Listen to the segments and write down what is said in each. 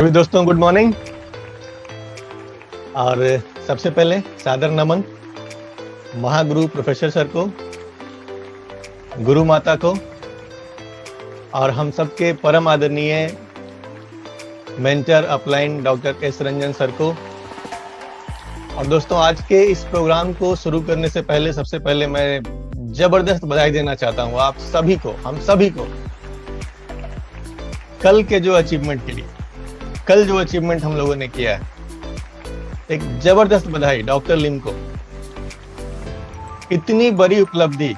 सभी दोस्तों good morning. और सबसे पहले सादर नमन महागुरु प्रोफेसर सर को, गुरु माता को और हम सबके परम आदरणीय mentor upline doctor S Ranjan sir को। और दोस्तों आज के इस प्रोग्राम को शुरू करने से पहले सबसे पहले मैं जबरदस्त बधाई देना चाहता हूँ आप सभी को, हम सभी को कल के जो अचीवमेंट के लिए, कल जो अचीवमेंट हम लोगों ने किया है, एक जबरदस्त बधाई डॉक्टर लिम को। इतनी बड़ी उपलब्धि,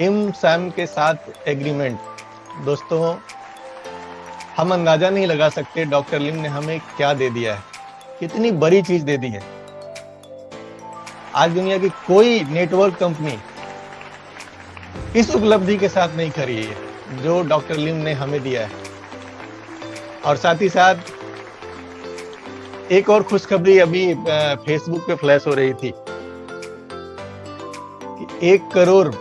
इम सैम के साथ एग्रीमेंट, दोस्तों हम अंदाजा नहीं लगा सकते डॉक्टर लिम ने हमें क्या दे दिया है, कितनी बड़ी चीज दे दी है। आज दुनिया की कोई नेटवर्क कंपनी इस उपलब्धि के साथ नहीं खड़ी है जो डॉक्टर लिम ने हमें दिया है। और साथ ही साथ एक और खुशखबरी अभी फेसबुक पे फ्लैश हो रही थी कि 1 करोड़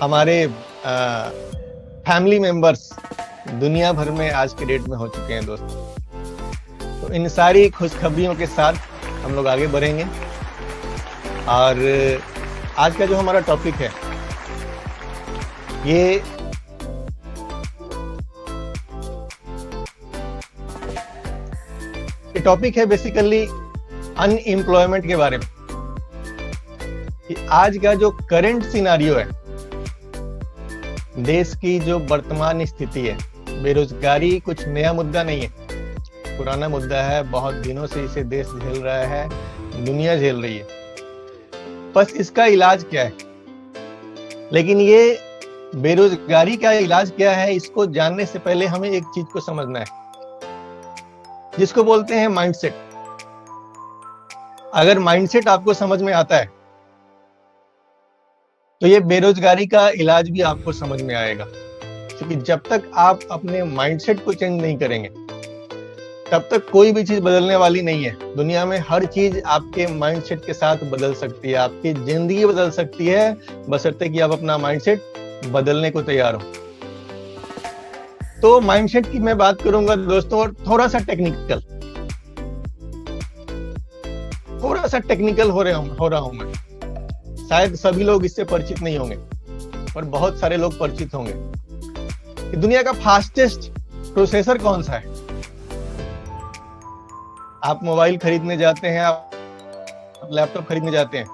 हमारे फैमिली मेंबर्स दुनिया भर में आज के डेट में हो चुके हैं दोस्तों। तो इन सारी खुशखबरियों के साथ हम लोग आगे बढ़ेंगे। और आज का जो हमारा टॉपिक है ये टॉपिक है बेसिकली अनएम्प्लॉयमेंट के बारे में। कि आज का जो करंट सिनारियो है, देश की जो वर्तमान स्थिति है, बेरोजगारी कुछ नया मुद्दा नहीं है, पुराना मुद्दा है, बहुत दिनों से इसे देश झेल रहा है, दुनिया झेल रही है। बस इसका इलाज क्या है, लेकिन ये बेरोजगारी का इलाज क्या है, इसको जानने से पहले हमें एक चीज को समझना है जिसको बोलते हैं माइंडसेट। अगर माइंडसेट आपको समझ में आता है तो ये बेरोजगारी का इलाज भी आपको समझ में आएगा। क्योंकि जब तक आप अपने माइंडसेट को चेंज नहीं करेंगे तब तक कोई भी चीज बदलने वाली नहीं है। दुनिया में हर चीज आपके माइंडसेट के साथ बदल सकती है, आपकी जिंदगी बदल सकती है, बशर्ते कि आप अपना माइंडसेट बदलने को तैयार हो। तो माइंडसेट की मैं बात करूंगा दोस्तों, और थोड़ा सा टेक्निकल हो रहा हूं मैं। शायद सभी लोग इससे परिचित नहीं होंगे पर बहुत सारे लोग परिचित होंगे कि दुनिया का फास्टेस्ट प्रोसेसर कौन सा है। आप मोबाइल खरीदने जाते हैं, आप लैपटॉप खरीदने जाते हैं,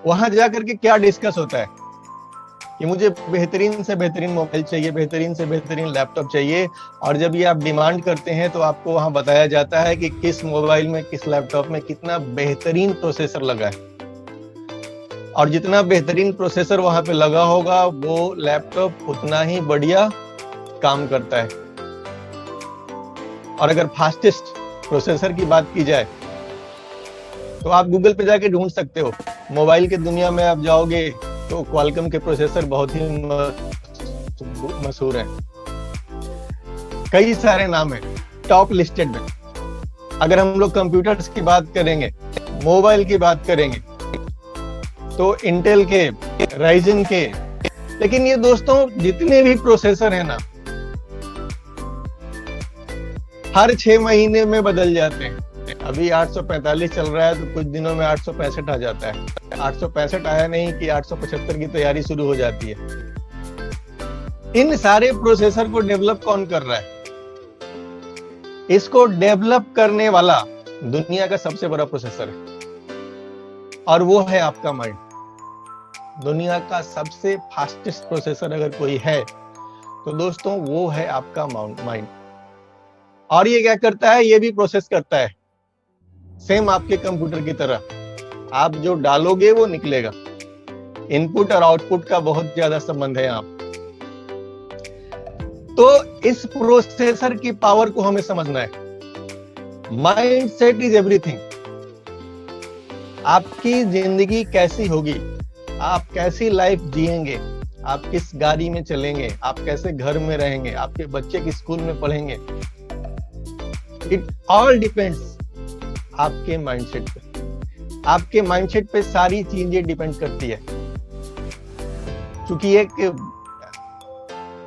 वहां जाकर के क्या डिस्कस होता है कि मुझे बेहतरीन से बेहतरीन मोबाइल चाहिए, बेहतरीन से बेहतरीन लैपटॉप चाहिए। और जब ये आप डिमांड करते हैं तो आपको वहां बताया जाता है कि किस मोबाइल में, किस लैपटॉप में कितना बेहतरीन प्रोसेसर लगा है। और जितना बेहतरीन प्रोसेसर वहां पे लगा होगा वो लैपटॉप उतना ही बढ़िया काम करता है। और अगर फास्टेस्ट प्रोसेसर की बात की जाए तो आप गूगल पे जाके ढूंढ सकते हो। मोबाइल की दुनिया में आप जाओगे तो क्वालकॉम के प्रोसेसर बहुत ही मशहूर हैं, कई सारे नाम हैं टॉप लिस्टेड में। अगर हम लोग कंप्यूटर्स की बात करेंगे, मोबाइल की बात करेंगे तो इंटेल के, राइजन के, लेकिन ये दोस्तों जितने भी प्रोसेसर हैं ना, हर 6 महीने में बदल जाते हैं। अभी 845 चल रहा है तो कुछ दिनों में 865 आ जाता है। 865 आया नहीं कि 875 की तैयारी शुरू हो जाती है। इन सारे प्रोसेसर को डेवलप कौन कर रहा है? इसको डेवलप करने वाला दुनिया का सबसे बड़ा प्रोसेसर है और वो है आपका माइंड। दुनिया का सबसे फास्टेस्ट प्रोसेसर अगर कोई है तो दोस्तों वो है आपका माइंड। और ये क्या करता है? ये भी प्रोसेस करता है सेम आपके कंप्यूटर की तरह। आप जो डालोगे वो निकलेगा। इनपुट और आउटपुट का बहुत ज्यादा संबंध है यहाँ। तो इस प्रोसेसर की पावर को हमें समझना है। Mind set is everything. आपकी जिंदगी कैसी होगी, आप कैसी लाइफ जिएंगे, आप किस गाड़ी में चलेंगे, आप कैसे घर में रहेंगे, आपके बच्चे किस स्कूल में पढ़ेंगे, इट ऑल डिपेंड्स आपके माइंडसेट पे। आपके माइंडसेट पे सारी चीजें डिपेंड करती है। क्योंकि एक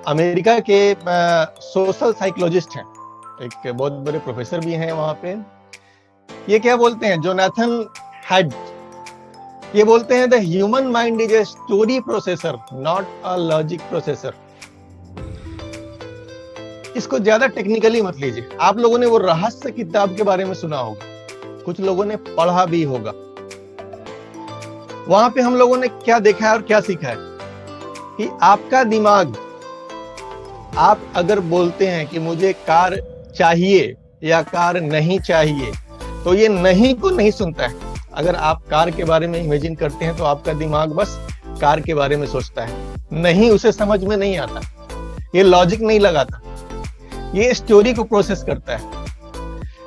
अमेरिका के सोशल साइकोलॉजिस्ट हैं, एक बहुत बड़े प्रोफेसर भी हैं वहां पे। ये क्या बोलते हैं, जोनाथन हैड, ये बोलते हैं the human mind is a story processor not a logic processor. इसको ज्यादा टेक्निकली मत लीजिए। आप लोगों ने वो रहस्य किताब के बारे में सुना होगा, कुछ लोगों ने पढ़ा भी होगा। वहां पे हम लोगों ने क्या देखा है और क्या सीखा है कि आपका दिमाग, आप अगर बोलते हैं कि मुझे कार चाहिए या कार नहीं चाहिए, तो ये नहीं को नहीं सुनता है। अगर आप कार के बारे में इमेजिन करते हैं तो आपका दिमाग बस कार के बारे में सोचता है, नहीं उसे समझ में नहीं आता, ये लॉजिक नहीं लगाता, ये स्टोरी को प्रोसेस करता है।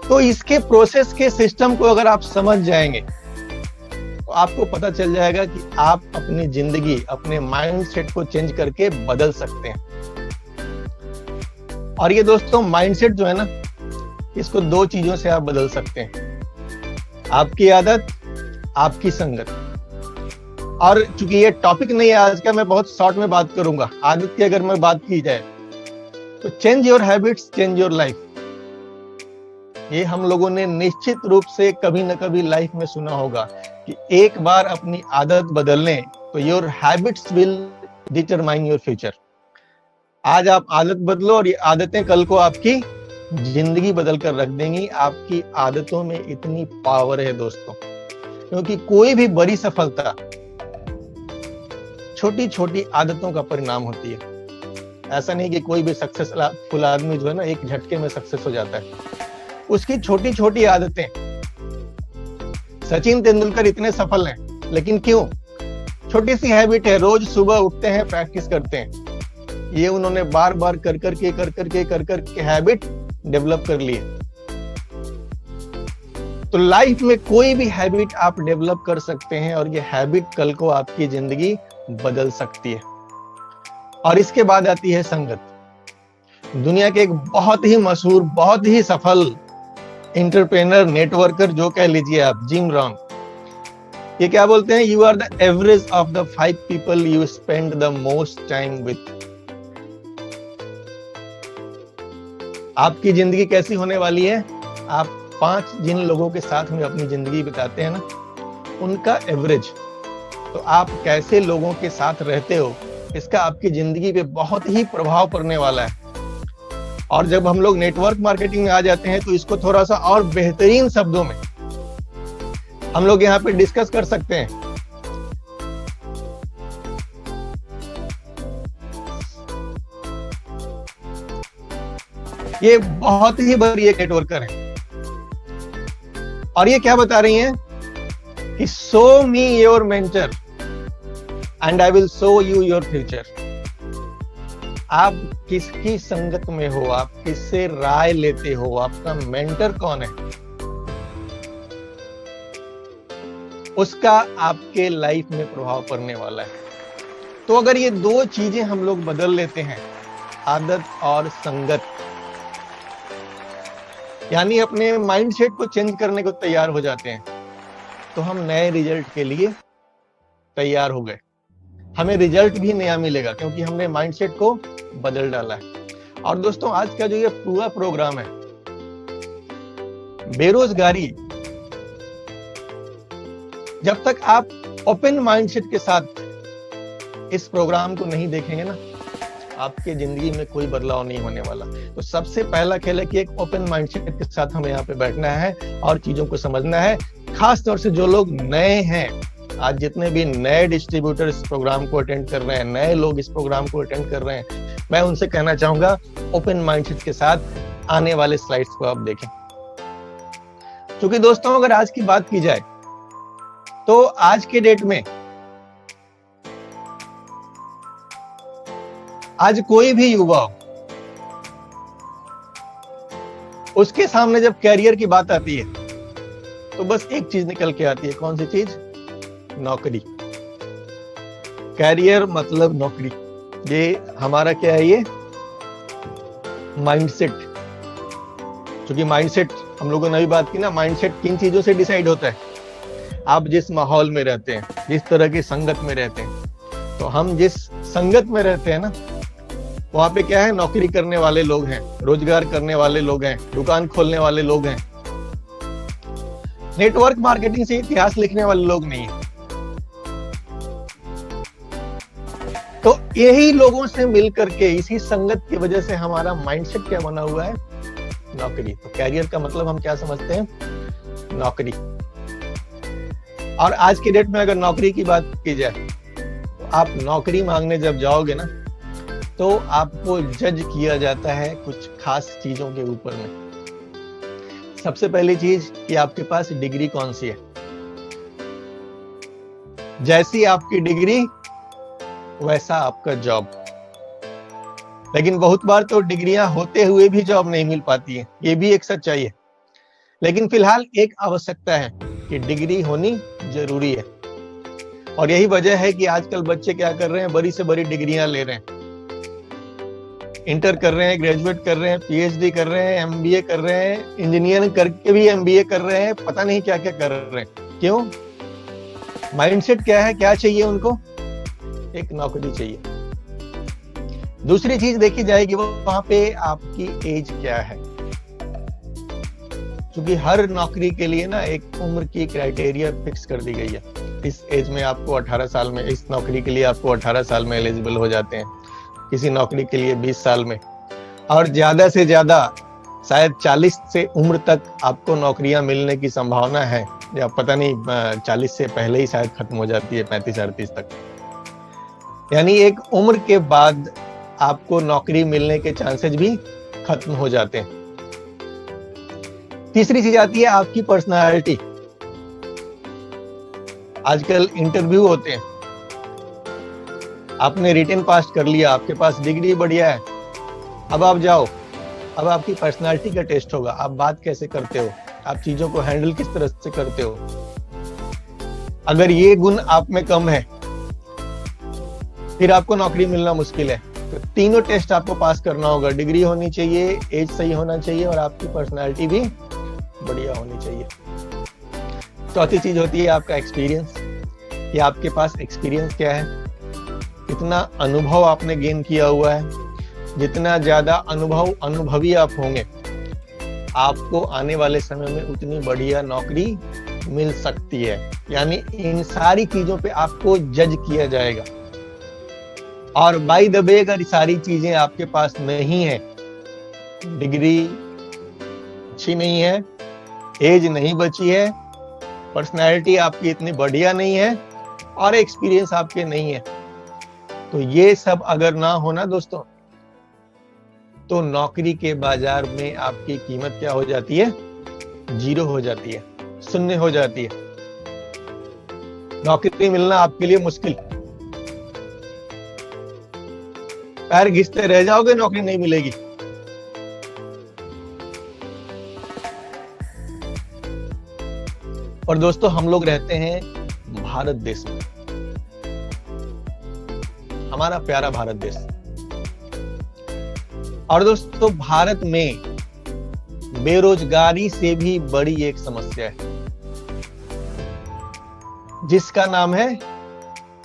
तो इसके प्रोसेस के सिस्टम को अगर आप समझ जाएंगे तो आपको पता चल जाएगा कि आप अपनी जिंदगी, अपने माइंडसेट को चेंज करके बदल सकते हैं। और ये दोस्तों माइंडसेट जो है ना, इसको दो चीजों से आप बदल सकते हैं, आपकी आदत, आपकी संगत। और चूंकि ये टॉपिक नहीं है आज का, मैं बहुत शॉर्ट में बात करूंगा। आदत की अगर मैं बात की जाए तो change your habits change your life, ये हम लोगों ने निश्चित रूप से कभी न कभी लाइफ में सुना होगा कि एक बार अपनी आदत बदल लें तो your habits will determine your future. आज आप आदत बदलो और ये आदतें कल को आपकी जिंदगी बदल कर रख देंगी। आपकी आदतों में इतनी पावर है दोस्तों, क्योंकि कोई भी बड़ी सफलता छोटी छोटी आदतों का परिणाम होती है। ऐसा नहीं कि कोई भी सक्सेसफुल आदमी जो है ना एक झटके में सक्सेस हो जाता है, उसकी छोटी छोटी आदतें। सचिन तेंदुलकर इतने सफल हैं, लेकिन क्यों? छोटी सी हैबिट है, रोज सुबह उठते हैं, प्रैक्टिस करते हैं। ये उन्होंने बार बार कर करके हैबिट डेवलप कर लिए। तो लाइफ में कोई भी हैबिट आप डेवलप कर सकते हैं और ये हैबिट कल को आपकी जिंदगी बदल सकती है। और इसके बाद आती है संगत। दुनिया के एक बहुत ही मशहूर, बहुत ही सफल एंटरप्रेन्योर, नेटवर्कर जो कह लीजिए आप, जिम रॉन, ये क्या बोलते हैं, you are the average of the 5 people you spend the most time with. आपकी जिंदगी कैसी होने वाली है? आप 5 जिन लोगों के साथ में अपनी जिंदगी बिताते हैं ना, उनका एवरेज। तो आप कैसे लोगों के साथ रहते हो, इसका आपकी जिंदगी पे बहुत ही प्रभाव पड़ने वाला है। और जब हम लोग नेटवर्क मार्केटिंग में आ जाते हैं तो इसको थोड़ा सा और बेहतरीन शब्दों में हम लोग यहाँ पे डिस्कस कर सकते हैं। ये बहुत ही बड़ी एक नेटवर्कर है और ये क्या बता रही हैं कि show me your mentor and I will show you your future. आप किसकी संगत में हो, आप किससे राय लेते हो, आपका मेंटर कौन है, उसका आपके लाइफ में प्रभाव पड़ने वाला है। तो अगर ये दो चीजें हम लोग बदल लेते हैं, आदत और संगत, यानी अपने माइंडसेट को चेंज करने को तैयार हो जाते हैं, तो हम नए रिजल्ट के लिए तैयार हो गए। हमें रिजल्ट भी नया मिलेगा क्योंकि हमने माइंडसेट को बदल डाला है। और दोस्तों आज का जो ये पूरा प्रोग्राम है, बेरोजगारी, जब तक आप ओपन माइंडसेट के साथ इस प्रोग्राम को नहीं देखेंगे ना, आपके जिंदगी में कोई बदलाव नहीं होने वाला। तो सबसे पहला खेल है कि एक ओपन माइंडसेट के साथ हमें यहाँ पे बैठना है और चीजों को समझना है। खास तौर से जो लोग नए हैं, आज जितने भी नए डिस्ट्रीब्यूटर इस प्रोग्राम को अटेंड कर रहे हैं, नए लोग इस प्रोग्राम को अटेंड कर रहे हैं, मैं उनसे कहना चाहूंगा ओपन माइंडसेट के साथ आने वाले स्लाइड्स को आप देखें। क्योंकि दोस्तों अगर आज की बात की जाए तो आज के डेट में आज कोई भी युवा हो, उसके सामने जब कैरियर की बात आती है तो बस एक चीज निकल के आती है। कौन सी चीज? नौकरी। कैरियर मतलब नौकरी। ये हमारा क्या है? ये माइंडसेट। क्योंकि माइंडसेट हम लोगों ने अभी बात की ना, माइंडसेट किन चीजों से डिसाइड होता है? आप जिस माहौल में रहते हैं, जिस तरह की संगत में रहते हैं। तो हम जिस संगत में रहते हैं ना, वहां पे क्या है, नौकरी करने वाले लोग हैं, रोजगार करने वाले लोग हैं, दुकान खोलने वाले लोग हैं। नेटवर्क मार्केटिंग से इतिहास लिखने वाले लोग नहीं है। तो यही लोगों से मिलकर के, इसी संगत की वजह से हमारा माइंडसेट क्या बना हुआ है, नौकरी। तो कैरियर का मतलब हम क्या समझते हैं, नौकरी। और आज के डेट में अगर नौकरी की बात की जाए तो आप नौकरी मांगने जब जाओगे ना, तो आपको जज किया जाता है कुछ खास चीजों के ऊपर में। सबसे पहली चीज कि आपके पास डिग्री कौन सी है। जैसी आपकी डिग्री वैसा आपका जॉब। लेकिन बहुत बार तो डिग्रियां होते हुए भी जॉब नहीं मिल पाती है, ये भी एक सच्चाई है। लेकिन फिलहाल एक आवश्यकता है कि डिग्री होनी जरूरी है। और यही वजह है कि आजकल बच्चे क्या कर रहे हैं, बड़ी से बड़ी डिग्रियां ले रहे हैं, इंटर कर रहे हैं, ग्रेजुएट कर रहे हैं, पीएचडी कर रहे हैं, एमबीए कर रहे हैं, इंजीनियरिंग करके भी एमबीए कर रहे हैं, पता नहीं क्या क्या कर रहे हैं। क्यों? माइंडसेट क्या है, क्या चाहिए उनको, एक नौकरी चाहिए। दूसरी चीज देखी जाएगी वो वहां पे आपकी एज क्या है, क्योंकि हर नौकरी के लिए ना एक उम्र की क्राइटेरिया फिक्स कर दी गई है। इस एज में आपको 18 साल में, इस नौकरी के लिए आपको 18 साल में एलिजिबल हो जाते हैं, किसी नौकरी के लिए 20 साल में, और ज्यादा से ज्यादा शायद 40 से उम्र तक आपको नौकरियां मिलने की संभावना है, या पता नहीं 40 से पहले ही शायद खत्म हो जाती है, 35-38 तक। यानी एक उम्र के बाद आपको नौकरी मिलने के चांसेस भी खत्म हो जाते हैं। तीसरी चीज आती है आपकी पर्सनालिटी। आजकल इंटरव्यू होते हैं, आपने रिटन पास कर लिया, आपके पास डिग्री बढ़िया है, अब आप जाओ, अब आपकी पर्सनालिटी का टेस्ट होगा। आप बात कैसे करते हो, आप चीजों को हैंडल किस तरह से करते हो। अगर ये गुण आप में कम है फिर आपको नौकरी मिलना मुश्किल है। तो तीनों टेस्ट आपको पास करना होगा, डिग्री होनी चाहिए, एज सही होना चाहिए, और आपकी पर्सनालिटी भी बढ़िया होनी चाहिए। चौथी चीज होती है आपका एक्सपीरियंस, कि आपके पास एक्सपीरियंस क्या है, कितना अनुभव आपने गेन किया हुआ है। जितना ज्यादा अनुभवी आप होंगे, आपको आने वाले समय में उतनी बढ़िया नौकरी मिल सकती है। यानी इन सारी चीजों पे आपको जज किया जाएगा। और बाय द वे, अगर सारी चीजें आपके पास नहीं है, डिग्री अच्छी नहीं है, एज नहीं बची है, पर्सनैलिटी आपकी इतनी बढ़िया नहीं है, और एक्सपीरियंस आपके नहीं है, तो ये सब अगर ना होना दोस्तों, तो नौकरी के बाजार में आपकी कीमत क्या हो जाती है, जीरो हो जाती है, शून्य हो जाती है। नौकरी मिलना आपके लिए मुश्किल, पैर घिसते रह जाओगे, नौकरी नहीं मिलेगी। और दोस्तों, हम लोग रहते हैं भारत देश में, हमारा प्यारा भारत देश। और दोस्तों, भारत में बेरोजगारी से भी बड़ी एक समस्या है, जिसका नाम है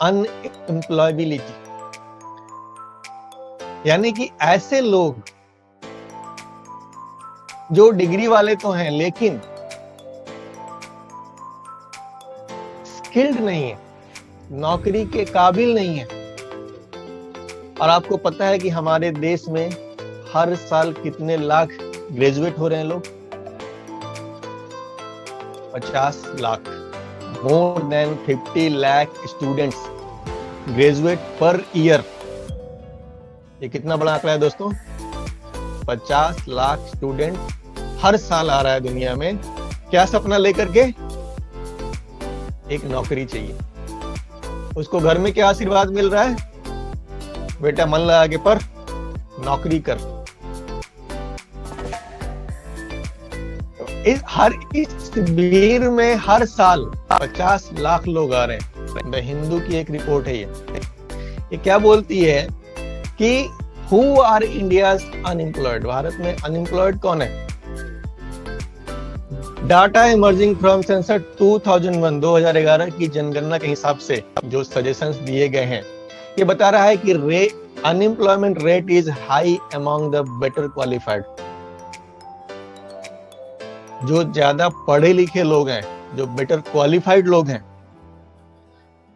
अनएम्प्लॉयबिलिटी। यानी कि ऐसे लोग जो डिग्री वाले तो हैं लेकिन स्किल्ड नहीं है, नौकरी के काबिल नहीं है। और आपको पता है कि हमारे देश में हर साल कितने लाख ग्रेजुएट हो रहे हैं लोग, 50 lakh, more than 50 lakh students graduate per year. ये कितना बड़ा आंकड़ा है दोस्तों, 50 लाख स्टूडेंट हर साल आ रहा है दुनिया में। क्या सपना लेकर के, एक नौकरी चाहिए। उसको घर में क्या आशीर्वाद मिल रहा है, बेटा मन लगा के पढ़, नौकरी कर। इस भीड़ में हर साल 50 लाख लोग आ रहे हैं। द हिंदू की एक रिपोर्ट है, ये क्या बोलती है कि who are India's unemployed, Bharat में अनएम्प्लॉयड कौन है। डाटा इमर्जिंग फ्रॉम सेंसस 2011 की जनगणना के हिसाब से जो सजेशंस दिए गए हैं, ये बता रहा है कि unemployment rate is high among the better qualified. जो ज्यादा पढ़े लिखे लोग हैं, जो बेटर क्वालिफाइड लोग हैं,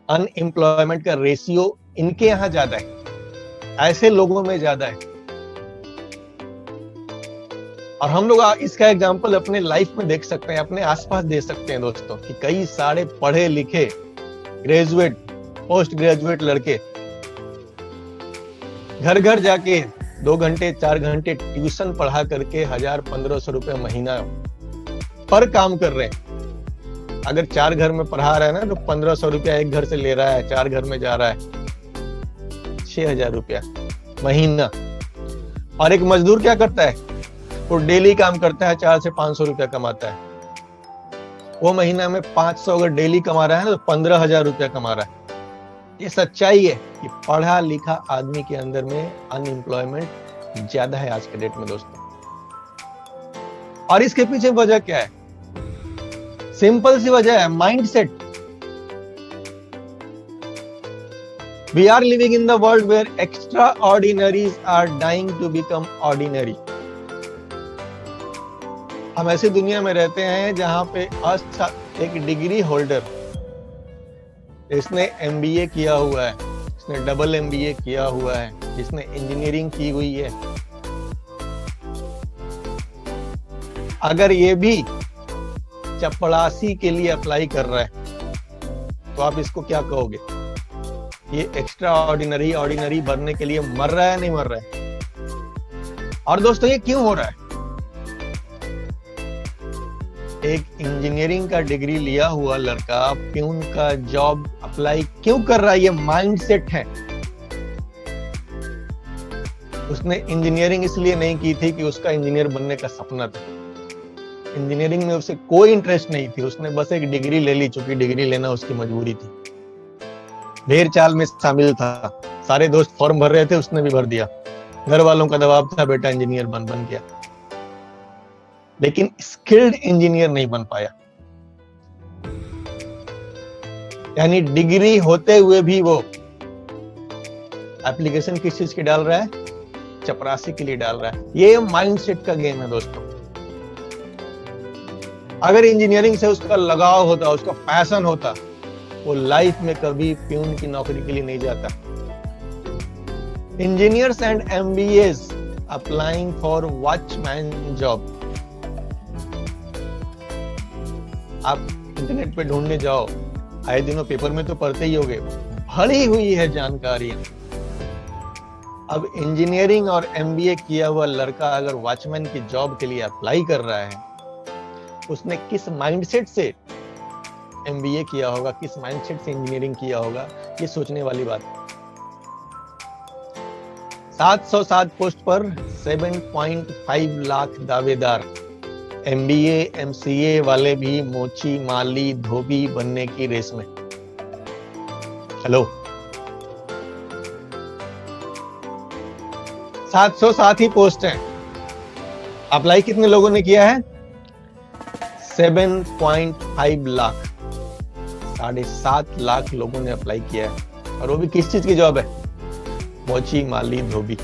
अनएम्प्लॉयमेंट का रेशियो इनके यहां ज्यादा है, ऐसे लोगों में ज्यादा है। और हम लोग इसका एग्जांपल अपने लाइफ में देख सकते हैं, अपने आसपास दे सकते हैं दोस्तों, कि कई सारे पढ़े लिखे ग्रेजुएट, पोस्ट ग्रेजुएट लड़के घर घर जाके 2 घंटे 4 घंटे ट्यूशन पढ़ा करके 1000-1500 रुपए महीना पर काम कर रहे हैं। अगर 4 घर में पढ़ा रहा है ना, तो 1500 रुपया एक घर से ले रहा है, 4 घर में जा रहा है, 6000 रुपया महीना। और एक मजदूर क्या करता है, वो डेली काम करता है, 400 से 500 रुपया कमाता है। वो महीना में 500 अगर डेली कमा रहा है ना, तो 15,000 रुपया कमा रहा है। ये सच्चाई है कि पढ़ा लिखा आदमी के अंदर में अनएम्प्लॉयमेंट ज्यादा है आज के डेट में दोस्तों। और इसके पीछे वजह क्या है? सिंपल सी वजह है, mindset. We are living in the world where extraordinaries are dying to become ordinary. हम ऐसी दुनिया में रहते हैं जहां पे एक डिग्री होल्डर, जिसने MBA किया हुआ है, जिसने डबल MBA किया हुआ है, जिसने इंजीनियरिंग की हुई है, अगर ये भी चपरासी के लिए अप्लाई कर रहा है, तो आप इसको क्या कहोगे? ये एक्स्ट्रा ऑर्डिनरी बनने के लिए मर रहा है, नहीं मर रहा है? और दोस्तों ये क्यों हो रहा है? एक इंजीनियरिंग का डिग्री लिया हुआ लड़का प्यून का जॉब अप्लाई क्यों कर रहा है? ये माइंडसेट है। उसने इंजीनियरिंग इसलिए नहीं की थी कि उसका इंजीनियर बनने का सपना था। इंजीनियरिंग में उसे कोई इंटरेस्ट नहीं थी, उसने बस एक डिग्री ले ली, चूंकि डिग्री लेना उसकी मजबूरी थी। ढेर चाल में शामिल था, सारे दोस्त फॉर्म भर रहे थे, उसने भी भर दिया। घर वालों का दबाव था, बेटा इंजीनियर बन गया, लेकिन स्किल्ड इंजीनियर नहीं बन पाया। यानी डिग्री होते हुए भी वो एप्लीकेशन किस चीज की डाल रहा है? चपरासी के लिए डाल रहा है। ये माइंडसेट का गेम है दोस्तों। अगर इंजीनियरिंग से उसका लगाव होता, उसका पैशन होता, वो लाइफ में कभी प्यून की नौकरी के लिए नहीं जाता। Engineers and MBAs applying for watchman job. आप इंटरनेट पे ढूंढने जाओ, आए दिनों पेपर में तो पढ़ते ही होगे, भरी हुई है जानकारियां। अब इंजीनियरिंग और MBA किया हुआ लड़का अगर वॉचमैन की जॉब के लिए अप्लाई कर रहा है, उसने किस माइंडसेट से MBA किया होगा, किस माइंडसेट से इंजीनियरिंग किया होगा, ये सोचने वाली बात है। 707 पोस्ट पर 7.5 लाख दावेदार। MBA MCA वाले भी मोची माली धोबी बनने की रेस में। हेलो, 707 ही पोस्ट हैं। अप्लाई कितने लोगों ने किया है? 7.5 लाख। 7.5 लाख लोगों ने अप्लाई किया है, और वो भी किस चीज की जॉब है? मोची माली धोबी।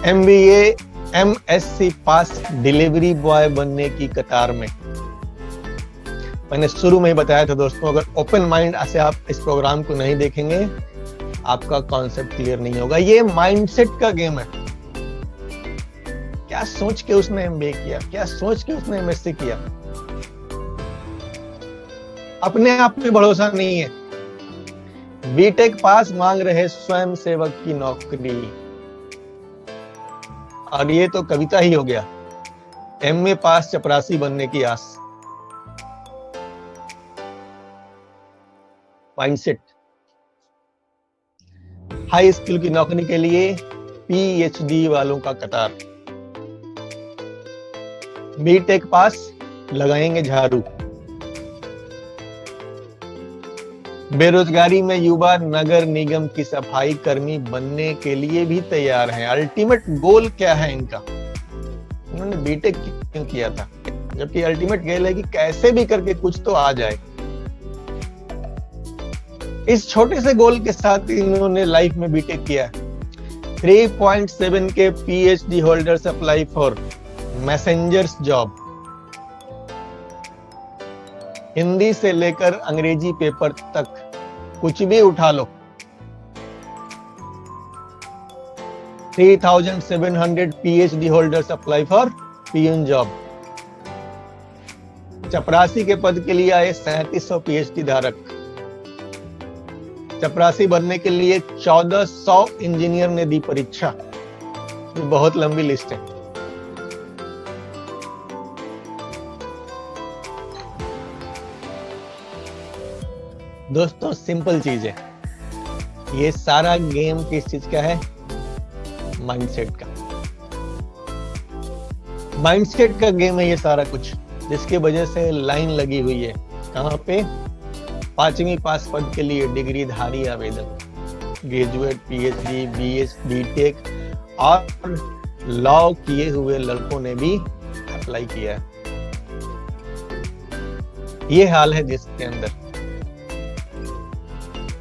MBA MSc पास डिलीवरी बॉय बनने की कतार में। मैंने शुरू में ही बताया था दोस्तों, अगर ओपन माइंड से आप इस प्रोग्राम को नहीं देखेंगे, आपका कॉन्सेप्ट क्लियर नहीं होगा। ये माइंडसेट का गेम है। क्या सोच के उसने MBA किया, क्या सोच के उसने MSc किया? अपने आप में भरोसा नहीं है। बीटेक पास मांग रहे स्वयं सेवक की नौकरी, और ये तो कविता ही हो गया। MA पास चपरासी बनने की आस। माइंडसेट। हाई स्किल की नौकरी के लिए PhD वालों का कतार। बीटेक पास लगाएंगे झाड़ू। बेरोजगारी में युवा नगर निगम की सफाई कर्मी बनने के लिए भी तैयार हैं। अल्टीमेट गोल क्या है इनका? उन्होंने बीटेक क्यों किया था? जबकि अल्टीमेट गोल है कि कैसे भी करके कुछ तो आ जाए। इस छोटे से गोल के साथ इन्होंने लाइफ में बीटेक किया है। 3.7 के PhD holders apply for messengers job. Hindi से लेकर अंग्रेजी पेपर तक कुछ भी उठा लो। 3,700 PhD holders apply for peon job. चपरासी के पद के लिए आए 3700 PhD धारक। चपरासी बनने के लिए 1400 इंजीनियर ने दी परीक्षा। ये बहुत लंबी लिस्ट है। दोस्तों सिंपल चीज है, ये सारा गेम किस चीज का है? माइंडसेट का। माइंडसेट का गेम है ये सारा कुछ, जिसके वजह से लाइन लगी हुई है। कहां पे? 5वीं पास पद के लिए डिग्रीधारी आवेदन, ग्रेजुएट, PhD, BS, BTech और लॉ किए हुए लड़कों ने भी अप्लाई किया है। ये हाल है देश के अंदर।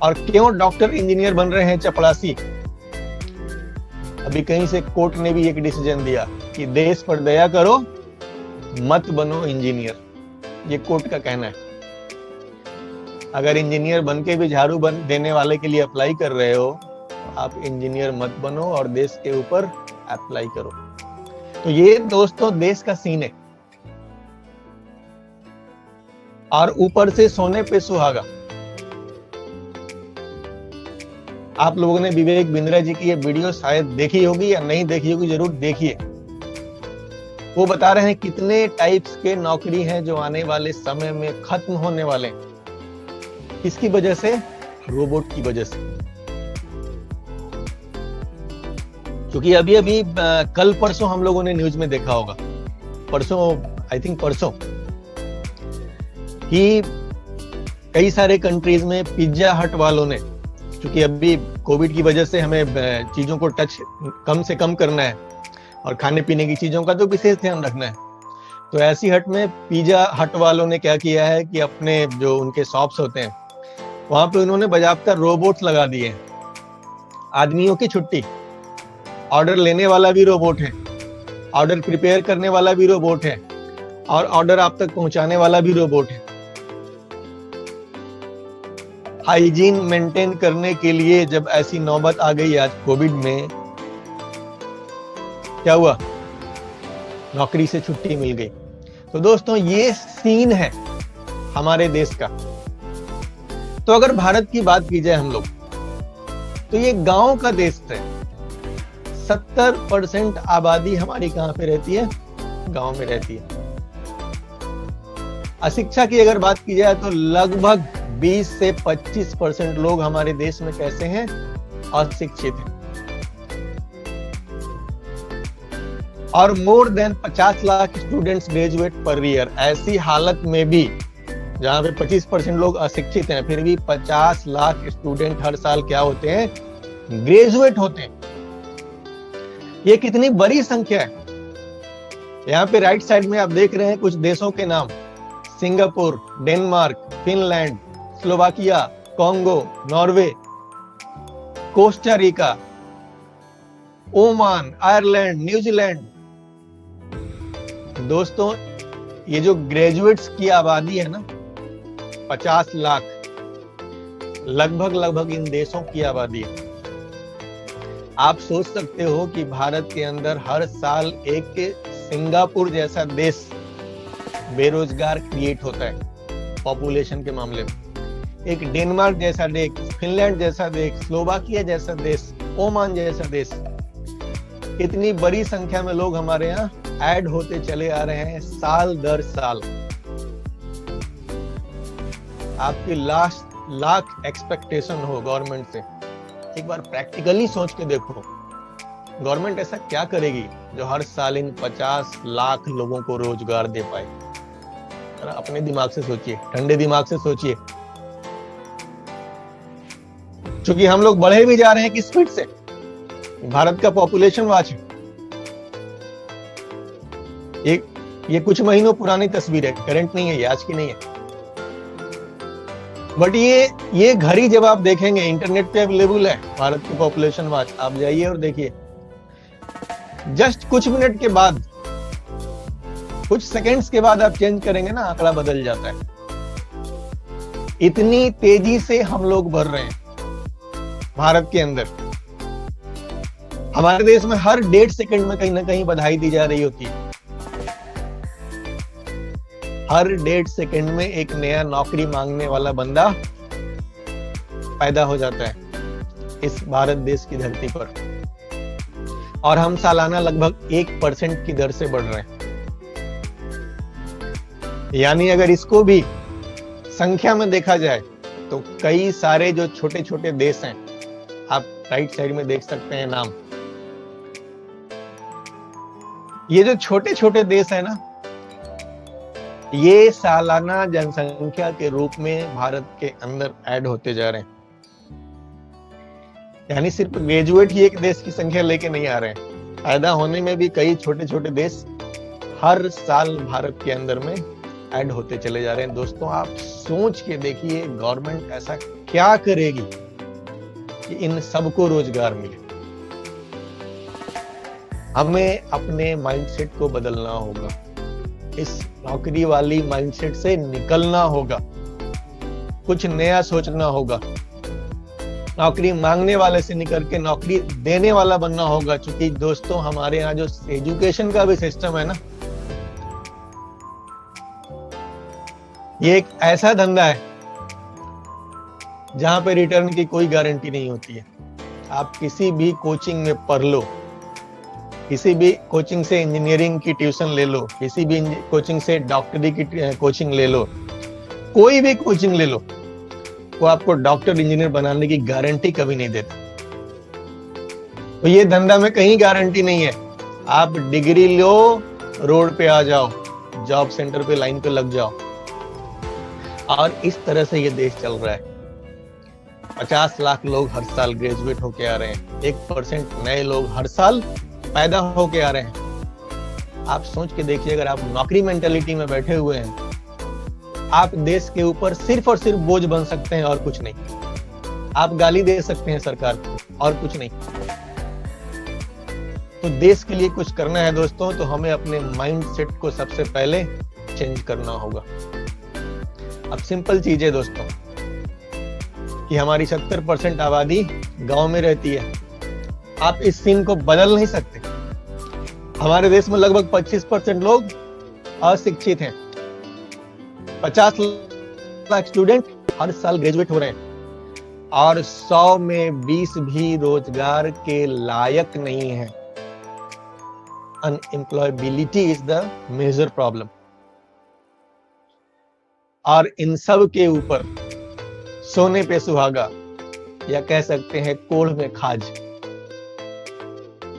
और क्यों डॉक्टर इंजीनियर बन रहे हैं चपरासी? अभी कहीं से कोर्ट ने भी एक डिसीजन दिया कि देश पर दया करो, मत बनो इंजीनियर। ये कोर्ट का कहना है। अगर इंजीनियर बन के भी झाड़ू देने वाले के लिए अप्लाई कर रहे हो, आप इंजीनियर मत बनो और देश के ऊपर अप्लाई करो। तो ये दोस्तों देश का सीन है। और ऊपर से सोने पे सुहागा। आप लोगों ने विवेक बिंद्रा जी की ये वीडियो शायद देखी होगी या नहीं देखी होगी, जरूर देखिए। वो बता रहे हैं कितने टाइप्स के नौकरी हैं जो आने वाले समय में खत्म होने वाले हैं। किसकी वजह से? रोबोट की वजह से। क्योंकि अभी अभी कल परसों हम लोगों ने न्यूज में देखा होगा, परसों आई थिंक परसों, कि कई सारे कंट्रीज में पिज्जा हट वालों ने, क्योंकि अभी कोविड की वजह से हमें चीजों को टच कम से कम करना है और खाने पीने की चीजों का तो विशेष ध्यान रखना है, तो ऐसी हट में पिज्जा हट वालों ने क्या किया है कि अपने जो उनके शॉप्स होते हैं वहां पे उन्होंने बाकायदा रोबोट्स लगा दिए। आदमियों की छुट्टी, ऑर्डर लेने वाला भी रोबोट है, ऑर्डर प्रिपेयर करने वाला भी रोबोट है और ऑर्डर आप तक पहुंचाने वाला भी रोबोट है। हाइजीन मेंटेन करने के लिए जब ऐसी नौबत आ गई आज कोविड में, क्या हुआ? नौकरी से छुट्टी मिल गई। तो दोस्तों ये सीन है हमारे देश का। तो अगर भारत की बात की जाए हम लोग, तो ये गांव का देश है। 70% आबादी हमारी कहां पे रहती है? गांव में रहती है। अशिक्षा की अगर बात की जाए तो लगभग 20 से 25% लोग हमारे देश में कैसे हैं? अशिक्षित हैं। और more than 50 lakh students graduate per year. ऐसी हालत में भी जहां पे 25% लोग अशिक्षित हैं, फिर भी 50 लाख स्टूडेंट हर साल क्या होते हैं? ग्रेजुएट होते हैं। ये कितनी बड़ी संख्या है। यहाँ पे राइट साइड में आप देख रहे हैं कुछ देशों के नाम: Singapore, Denmark, Finland, Slovakia, Congo, Norway, Costa Rica, Oman, Ireland, New Zealand. दोस्तों ये जो ग्रेजुएट्स की आबादी है ना, 50 लाख, लगभग इन देशों की आबादी है। आप सोच सकते हो कि भारत के अंदर हर साल एक सिंगापुर जैसा देश बेरोजगार क्रिएट होता है पॉपुलेशन के मामले में। एक डेनमार्क जैसा देश, फिनलैंड जैसा देश, स्लोवाकिया जैसा देश, ओमान जैसा देश, इतनी बड़ी संख्या में लोग हमारे यहाँ ऐड होते चले आ रहे हैं साल दर साल। आपकी लाख एक्सपेक्टेशन हो गवर्नमेंट से, एक बार प्रैक्टिकली सोच के देखो, गवर्नमेंट ऐसा क्या करेगी जो हर साल इन 50 लाख लोगों को रोजगार दे पाए? अपने दिमाग से सोचिए, ठंडे दिमाग से सोचिए। क्योंकि हम लोग बढ़े भी जा रहे हैं किस स्पीड से। भारत का पॉपुलेशन वॉच है, ये कुछ महीनों पुरानी तस्वीर है, करंट नहीं है, ये आज की नहीं है। बट ये घड़ी जब आप देखेंगे, इंटरनेट पे अवेलेबल है भारत की पॉपुलेशन वाच, आप जाइए और देखिए, जस्ट कुछ मिनट के बाद, कुछ सेकंड्स के बाद आप चेंज करेंगे ना, आंकड़ा बदल जाता है। इतनी तेजी से हम लोग बढ़ रहे हैं भारत के अंदर। हमारे देश में हर 1.5 सेकंड में कहीं ना कहीं बधाई दी जा रही होती है। हर 1.5 सेकंड में एक नया नौकरी मांगने वाला बंदा पैदा हो जाता है इस भारत देश की धरती पर, और हम सालाना लगभग 1% की दर से बढ़ रहे हैं। यानी अगर इसको भी संख्या में देखा जाए तो कई सारे जो छोटे छोटे देश हैं, आप राइट साइड में देख सकते हैं नाम, ये जो छोटे छोटे देश है ना, ये सालाना जनसंख्या के रूप में भारत के अंदर ऐड होते जा रहे हैं। यानी सिर्फ ग्रेजुएट ही एक देश की संख्या लेके नहीं आ रहे हैं, पैदा होने में भी कई छोटे छोटे देश हर साल भारत के अंदर में ऐड होते चले जा रहे हैं। दोस्तों, आप सोच के देखिए, गवर्नमेंट ऐसा क्या करेगी कि इन सबको रोजगार मिले। हमें अपने माइंडसेट को बदलना होगा, इस नौकरी वाली माइंडसेट से निकलना होगा, कुछ नया सोचना होगा, नौकरी मांगने वाले से निकल के नौकरी देने वाला बनना होगा। क्योंकि दोस्तों, हमारे यहाँ जो एजुकेशन का भी सिस्टम है ना, ये एक ऐसा धंधा है जहां पे रिटर्न की कोई गारंटी नहीं होती है। आप किसी भी कोचिंग में पढ़ लो, किसी भी कोचिंग से इंजीनियरिंग की ट्यूशन ले लो, किसी भी कोचिंग से डॉक्टरी की कोचिंग ले लो, कोई भी कोचिंग ले लो, वो आपको डॉक्टर इंजीनियर बनाने की गारंटी कभी नहीं देता। तो ये धंधा में कहीं गारंटी नहीं है। आप डिग्री लो, रोड पे आ जाओ, जॉब सेंटर पे लाइन पे लग जाओ, और इस तरह से ये देश चल रहा है। 50 लाख लोग हर साल ग्रेजुएट होके आ रहे हैं, 1% नए लोग हर साल पैदा होके आ रहे हैं। आप सोच के देखिए, अगर आप नौकरी मेंटेलिटी में बैठे हुए हैं, आप देश के ऊपर सिर्फ और सिर्फ बोझ बन सकते हैं और कुछ नहीं। आप गाली दे सकते हैं सरकार को और कुछ नहीं। तो देश के लिए कुछ करना है दोस्तों, तो हमें अपने माइंडसेट को सबसे पहले चेंज करना होगा। अब सिंपल चीज है दोस्तों कि हमारी 70% आबादी गांव में रहती है। आप इस सीन को बदल नहीं सकते। हमारे देश में लगभग 25% लोग अशिक्षित हैं। 50 लाख स्टूडेंट हर साल ग्रेजुएट हो रहे हैं और 100 में 20 भी रोजगार के लायक नहीं है। Unemployability is the major problem. और इन सब के ऊपर सोने पे सुहागा, या कह सकते हैं कोढ़ में खाज,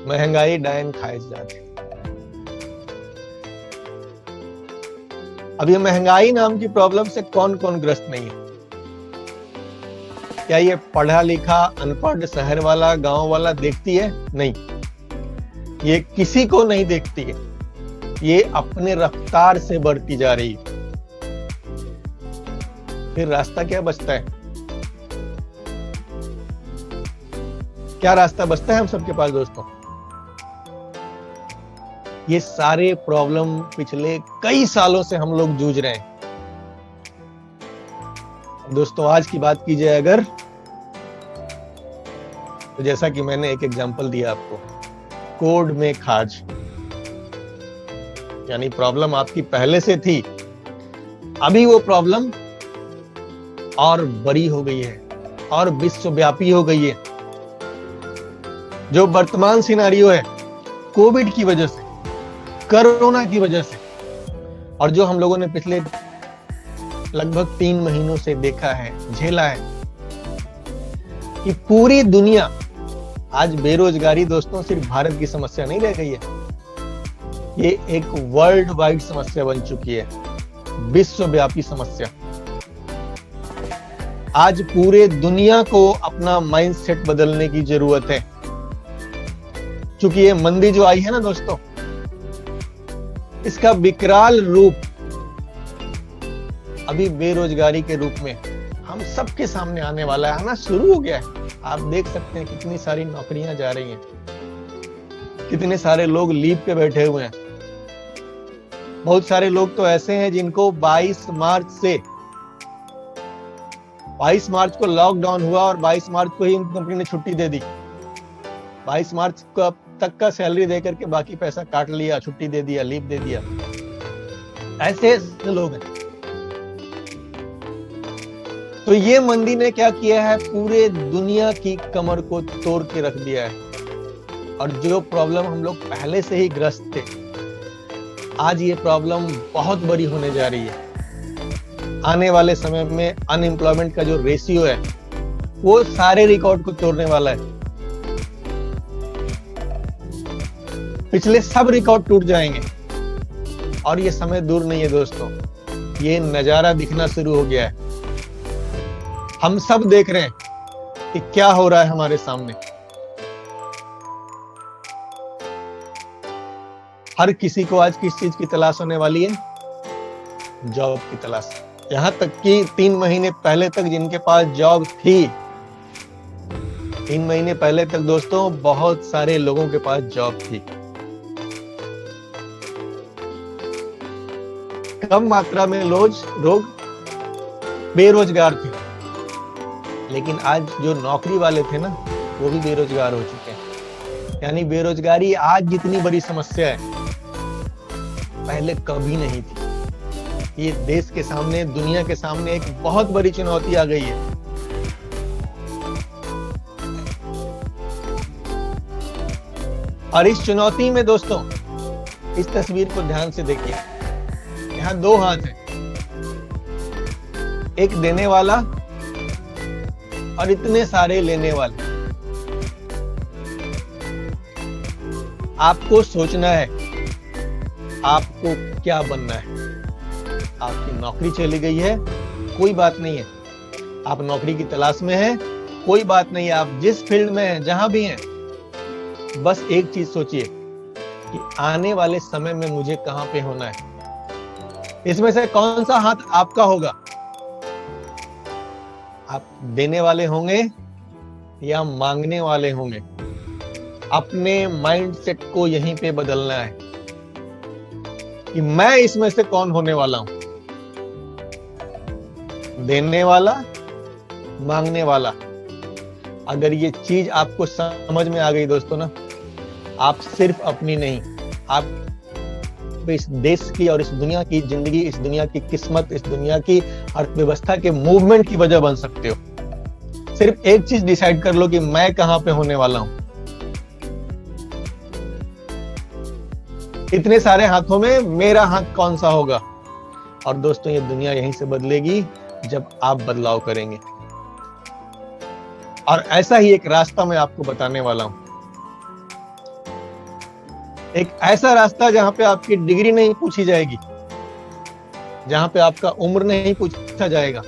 महंगाई डायन खाए जाते। अब ये महंगाई नाम की प्रॉब्लम से कौन कौन ग्रस्त नहीं है? क्या ये पढ़ा लिखा अनपढ़ शहर वाला गांव वाला देखती है? नहीं, ये किसी को नहीं देखती है। ये अपने रफ्तार से बढ़ती जा रही है। फिर रास्ता क्या बचता है? क्या रास्ता बचता है हम सबके पास दोस्तों? ये सारे प्रॉब्लम पिछले कई सालों से हम लोग जूझ रहे हैं। दोस्तों, आज की बात की जाए अगर, तो जैसा कि मैंने एक एग्जांपल दिया आपको, कोड में खाज, यानी प्रॉब्लम आपकी पहले से थी, अभी वो प्रॉब्लम और बड़ी हो गई है और विश्वव्यापी हो गई है। जो वर्तमान सिनेरियो है कोविड की वजह से, कोरोना की वजह से, और जो हम लोगों ने पिछले लगभग 3 महीनों से देखा है, झेला है, कि पूरी दुनिया आज बेरोजगारी दोस्तों सिर्फ भारत की समस्या नहीं रह गई है। ये एक वर्ल्ड वाइड समस्या बन चुकी है, विश्वव्यापी समस्या। आज पूरे दुनिया को अपना माइंडसेट बदलने की जरूरत है। क्योंकि ये मंदी जो आई है ना दोस्तों, इसका विकराल रूप अभी बेरोजगारी के रूप में हम हम सबके सामने आने वाला है, आना शुरू हो गया है। आप देख सकते हैं कितनी सारी नौकरियां जा रही हैं, कितने सारे लोग लीव पे बैठे हुए हैं। बहुत सारे लोग तो ऐसे हैं जिनको 22 मार्च को लॉकडाउन हुआ और 22 मार्च को ही कंपनी ने छुट्टी दे दी। 22 मार्च को तक का सैलरी देकर के बाकी पैसा काट लिया, छुट्टी दे दिया, लीव दे दिया। ऐसे लोग हैं। तो ये मंदी ने क्या किया है, पूरे दुनिया की कमर को तोड़ के रख दिया है। और जो प्रॉब्लम हम लोग पहले से ही ग्रस्त थे, आज ये प्रॉब्लम बहुत बड़ी होने जा रही है। आने वाले समय में अनएम्प्लॉयमेंट का जो रेशियो है वो सारे रिकॉर्ड को तोड़ने वाला है। पिछले सब रिकॉर्ड टूट जाएंगे और ये समय दूर नहीं है दोस्तों, ये नजारा दिखना शुरू हो गया है। हम सब देख रहे हैं कि क्या हो रहा है हमारे सामने। हर किसी को आज किस चीज की तलाश होने वाली है, जॉब की तलाश। यहां तक कि 3 महीने पहले तक जिनके पास जॉब थी, 3 महीने पहले तक दोस्तों बहुत सारे लोगों के पास जॉब थी। कम मात्रा में लोग बेरोजगार थे, लेकिन आज जो नौकरी वाले थे ना, वो भी बेरोजगार हो चुके हैं। यानी बेरोजगारी आज जितनी बड़ी समस्या है, पहले कभी नहीं थी। ये देश के सामने, दुनिया के सामने एक बहुत बड़ी चुनौती आ गई है। और इस चुनौती में दोस्तों, इस तस्वीर को ध्यान से देखिए, यहां 2 हाथ हैं, एक देने वाला और इतने सारे लेने वाले। आपको सोचना है आपको क्या बनना है। आपकी नौकरी चली गई है, कोई बात नहीं है। आप नौकरी की तलाश में हैं, कोई बात नहीं है। आप जिस फील्ड में हैं, जहां भी हैं, बस एक चीज सोचिए कि आने वाले समय में मुझे कहां पे होना है। इसमें से कौन सा हाथ आपका होगा? आप देने वाले होंगे या मांगने वाले होंगे? अपने माइंडसेट को यहीं पे बदलना है कि मैं इसमें से कौन होने वाला हूं, देने वाला, मांगने वाला। अगर ये चीज आपको समझ में आ गई दोस्तों ना, आप सिर्फ अपनी नहीं, आप इस देश की और इस दुनिया की जिंदगी, इस दुनिया की किस्मत, इस दुनिया की अर्थव्यवस्था के मूवमेंट की वजह बन सकते हो। सिर्फ एक चीज डिसाइड कर लो कि मैं कहां पे होने वाला हूं। इतने सारे हाथों में मेरा हाथ कौन सा होगा? और दोस्तों, ये दुनिया यहीं से बदलेगी जब आप बदलाव करेंगे। और ऐसा ही एक रास्ता मैं आपको बताने वाला हूं। एक ऐसा रास्ता जहां पे आपकी डिग्री नहीं पूछी जाएगी, जहां पे आपका उम्र नहीं पूछा जाएगा,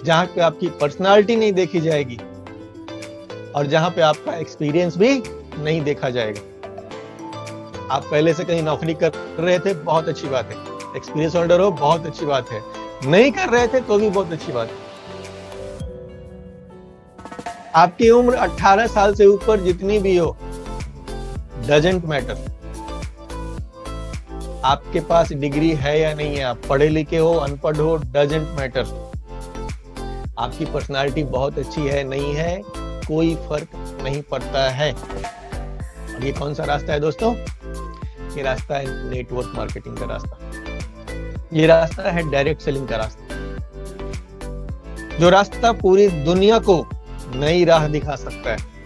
जहां पे आपकी पर्सनालिटी नहीं देखी जाएगी और जहां पे आपका एक्सपीरियंस भी नहीं देखा जाएगा। आप पहले से कहीं नौकरी कर रहे थे, बहुत अच्छी बात है। एक्सपीरियंस होल्डर हो, बहुत अच्छी बात है। नहीं कर रहे थे तो भी बहुत अच्छी बात है। आपकी उम्र 18 साल से ऊपर जितनी भी हो, डजंट मैटर। आपके पास डिग्री है या नहीं है, आप पढ़े लिखे हो, अनपढ़ हो, डजंट मैटर। आपकी पर्सनालिटी बहुत अच्छी है, नहीं है, कोई फर्क नहीं पड़ता है। और ये कौन सा रास्ता है दोस्तों? ये रास्ता है नेटवर्क मार्केटिंग का रास्ता। ये रास्ता है डायरेक्ट सेलिंग का रास्ता, जो रास्ता पूरी दुनिया को नई राह दिखा सकता है।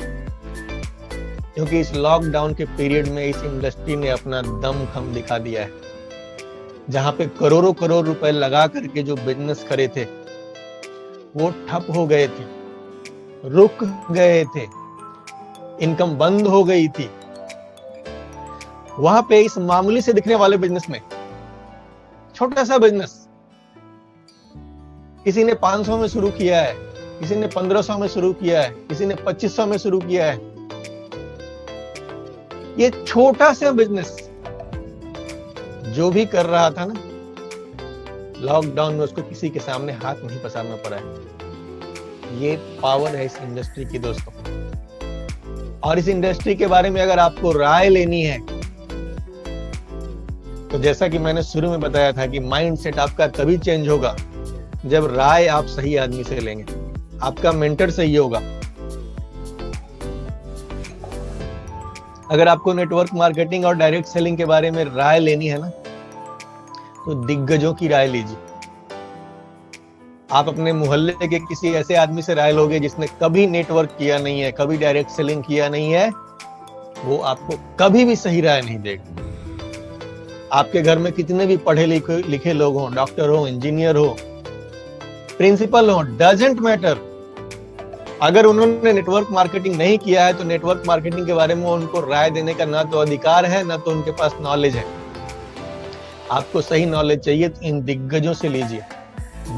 क्योंकि इस लॉकडाउन के पीरियड में इस इंडस्ट्री ने अपना दम खम दिखा दिया है। जहां पे करोड़ों करोड़ रुपए लगा करके जो बिजनेस करे थे, वो ठप हो गए थे, रुक गए थे, इनकम बंद हो गई थी। वहां पे इस मामूली से दिखने वाले बिजनेस में, छोटा सा बिजनेस, किसी ने 500 में शुरू किया है, किसी ने 1500 में शुरू किया है, किसी ने 2500 में शुरू किया है। ये छोटा सा बिजनेस जो भी कर रहा था ना, लॉकडाउन में उसको किसी के सामने हाथ नहीं पसारना पड़ा है। ये पावर है इस इंडस्ट्री की दोस्तों। और इस इंडस्ट्री के बारे में अगर आपको राय लेनी है तो जैसा कि मैंने शुरू में बताया था कि माइंडसेट आपका तभी चेंज होगा जब राय आप सही आदमी से लेंगे, आपका मेंटर सही होगा। अगर आपको नेटवर्क मार्केटिंग और डायरेक्ट सेलिंग के बारे में राय लेनी है ना, तो दिग्गजों की राय लीजिए। आप अपने मोहल्ले के किसी ऐसे आदमी से राय लोगे जिसने कभी नेटवर्क किया नहीं है, कभी डायरेक्ट सेलिंग किया नहीं है, वो आपको कभी भी सही राय नहीं देगा। आपके घर में कितने भी पढ़े लिखे लोग हों, डॉक्टर हो, इंजीनियर हो, प्रिंसिपल हो, डजंट मैटर, अगर उन्होंने नेटवर्क मार्केटिंग नहीं किया है तो नेटवर्क मार्केटिंग के बारे में उनको राय देने का ना तो अधिकार है ना तो उनके पास नॉलेज है। आपको सही नॉलेज चाहिए तो इन दिग्गजों से लीजिए,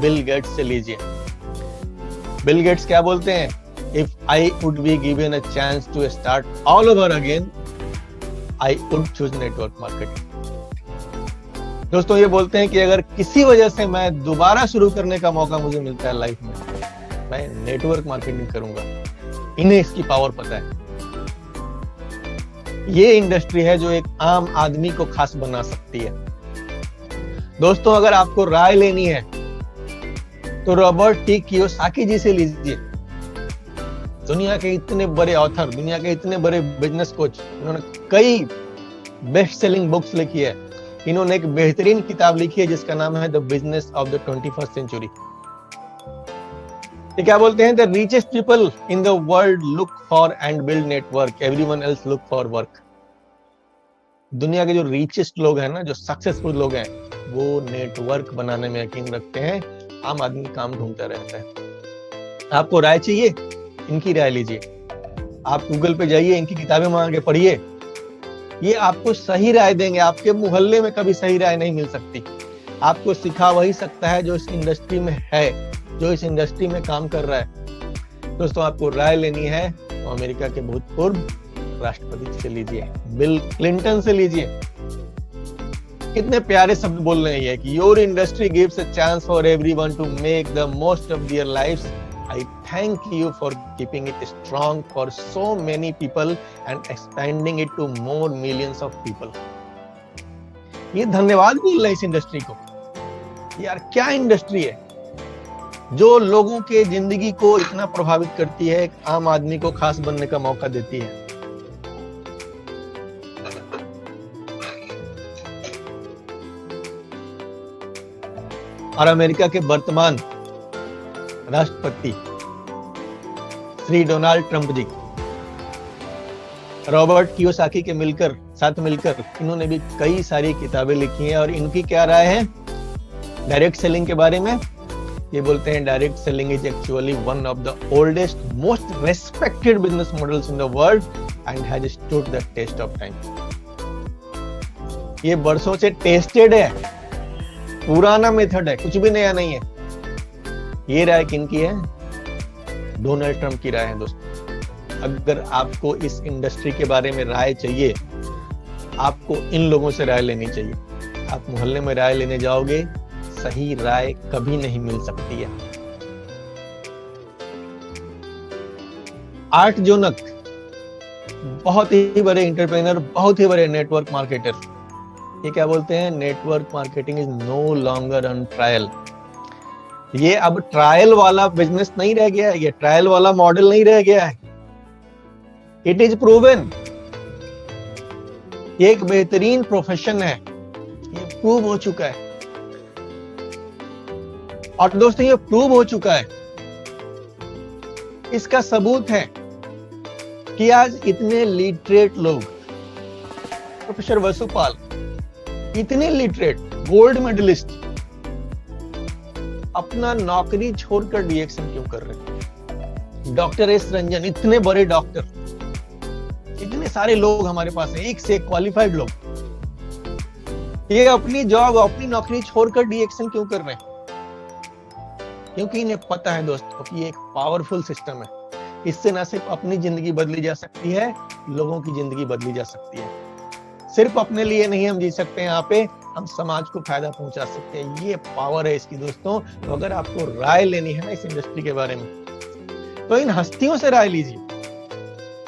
बिल गेट्स से लीजिए। बिल गेट्स क्या बोलते हैं? If I would be given a chance to start all over again, I would choose network marketing. दोस्तों ये बोलते हैं कि अगर किसी वजह से मैं दोबारा शुरू करने का मौका मुझे मिलता है लाइफ में, मैं नेटवर्क मार्केटिंग करूंगा। इन्हें इसकी पावर पता है। ये इंडस्ट्री है जो एक आम आदमी को खास बना सकती है। दोस्तों अगर आपको राय लेनी है तो रॉबर्ट टी कियोसाकी जी से लीजिए। दुनिया के इतने बड़े ऑथर, दुनिया के इतने बड़े बिजनेस कोच, इन्होंने कई बेस्ट सेलिंग बुक्स लिखी है। इन्होंने एक बेहतरीन किताब लिखी है जिसका नाम है the business of the 21st century. ये क्या बोलते हैं? The richest people in the world look for and build network, everyone else look for work. दुनिया के जो रिचेस्ट लोग हैं ना, जो सक्सेसफुल लोग हैं, वो नेटवर्क बनाने में यकीन रखते हैं। आम आदमी काम ढूंढता रहता है। आपको राय चाहिए, इनकी राय लीजिए। आप गूगल पे जाइए, इनकी किताबें मांग के पढ़िए, ये आपको सही राय देंगे। आपके मोहल्ले में कभी सही राय नहीं मिल सकती। आपको सिखा वही सकता है जो इस इंडस्ट्री में है, जो इस इंडस्ट्री में काम कर रहा है। दोस्तों आपको राय लेनी है तो अमेरिका के भूतपूर्व राष्ट्रपति से लीजिए, बिल क्लिंटन से लीजिए। कितने प्यारे शब्द बोल रहे हैं कि your industry gives a chance for everyone to make the most of their lives. I thank you for keeping it strong for so many people and expanding it to more millions of people. ये धन्यवाद बोल रहे हैं इस industry को। यार क्या industry है जो लोगों के जिंदगी को इतना प्रभावित करती है, एक आम आदमी को खास बनने का मौका देती है। और अमेरिका के वर्तमान राष्ट्रपति श्री डोनाल्ड ट्रंप जी, रॉबर्ट कियोसाकी के साथ मिलकर इन्होंने भी कई सारी किताबें लिखी हैं। और इनकी क्या राय है डायरेक्ट सेलिंग के बारे में? ये बोलते हैं direct selling is actually one of the oldest most respected business models in the world and has stood the test of time. ये बरसों से टेस्टेड है, पुराना मेथड है, कुछ भी नया नहीं है। ये राय किनकी है? डोनाल्ड ट्रंप की राय है। दोस्तों अगर आपको इस इंडस्ट्री के बारे में राय चाहिए, आपको इन लोगों से राय लेनी चाहिए। आप मोहल्ले में राय लेने जाओगे, सही राय कभी नहीं मिल सकती है। आर्ट जोनक बहुत ही बड़े एंटरप्रेन्योर, बहुत ही बड़े नेटवर्क मार्केटर, ये क्या बोलते हैं? Network marketing is no longer on trial. ये अब ट्रायल वाला बिजनेस नहीं रह गया है, ये ट्रायल वाला मॉडल नहीं रह गया है। It is proven. ये एक बेहतरीन प्रोफेशन है, ये प्रूव हो चुका है। और दोस्तों ये प्रूव हो चुका है, इसका सबूत है कि आज इतने लिटरेट लोग, प्रोफेसर वसुपाल इतने लिटरेट गोल्ड मेडलिस्ट अपना नौकरी छोड़कर डीएक्सएन क्यों कर रहे हैं? डॉक्टर एस रंजन, इतने बड़े डॉक्टर, इतने सारे लोग हमारे पास हैं, एक से एक क्वालिफाइड लोग, ये अपनी जॉब, अपनी नौकरी छोड़कर डीएक्सएन क्यों कर रहे हैं? क्योंकि इन्हें पता है दोस्तों कि ये एक पावरफुल सिस्टम है। इससे ना सिर्फ अपनी जिंदगी बदली जा सकती है, लोगों की जिंदगी बदली जा सकती है। सिर्फ अपने लिए नहीं हम जी सकते हैं, यहाँ पे हम समाज को फायदा पहुंचा सकते हैं। ये पावर है इसकी दोस्तों। तो अगर आपको राय लेनी है ना इस इंडस्ट्री के बारे में, तो इन हस्तियों से राय लीजिए।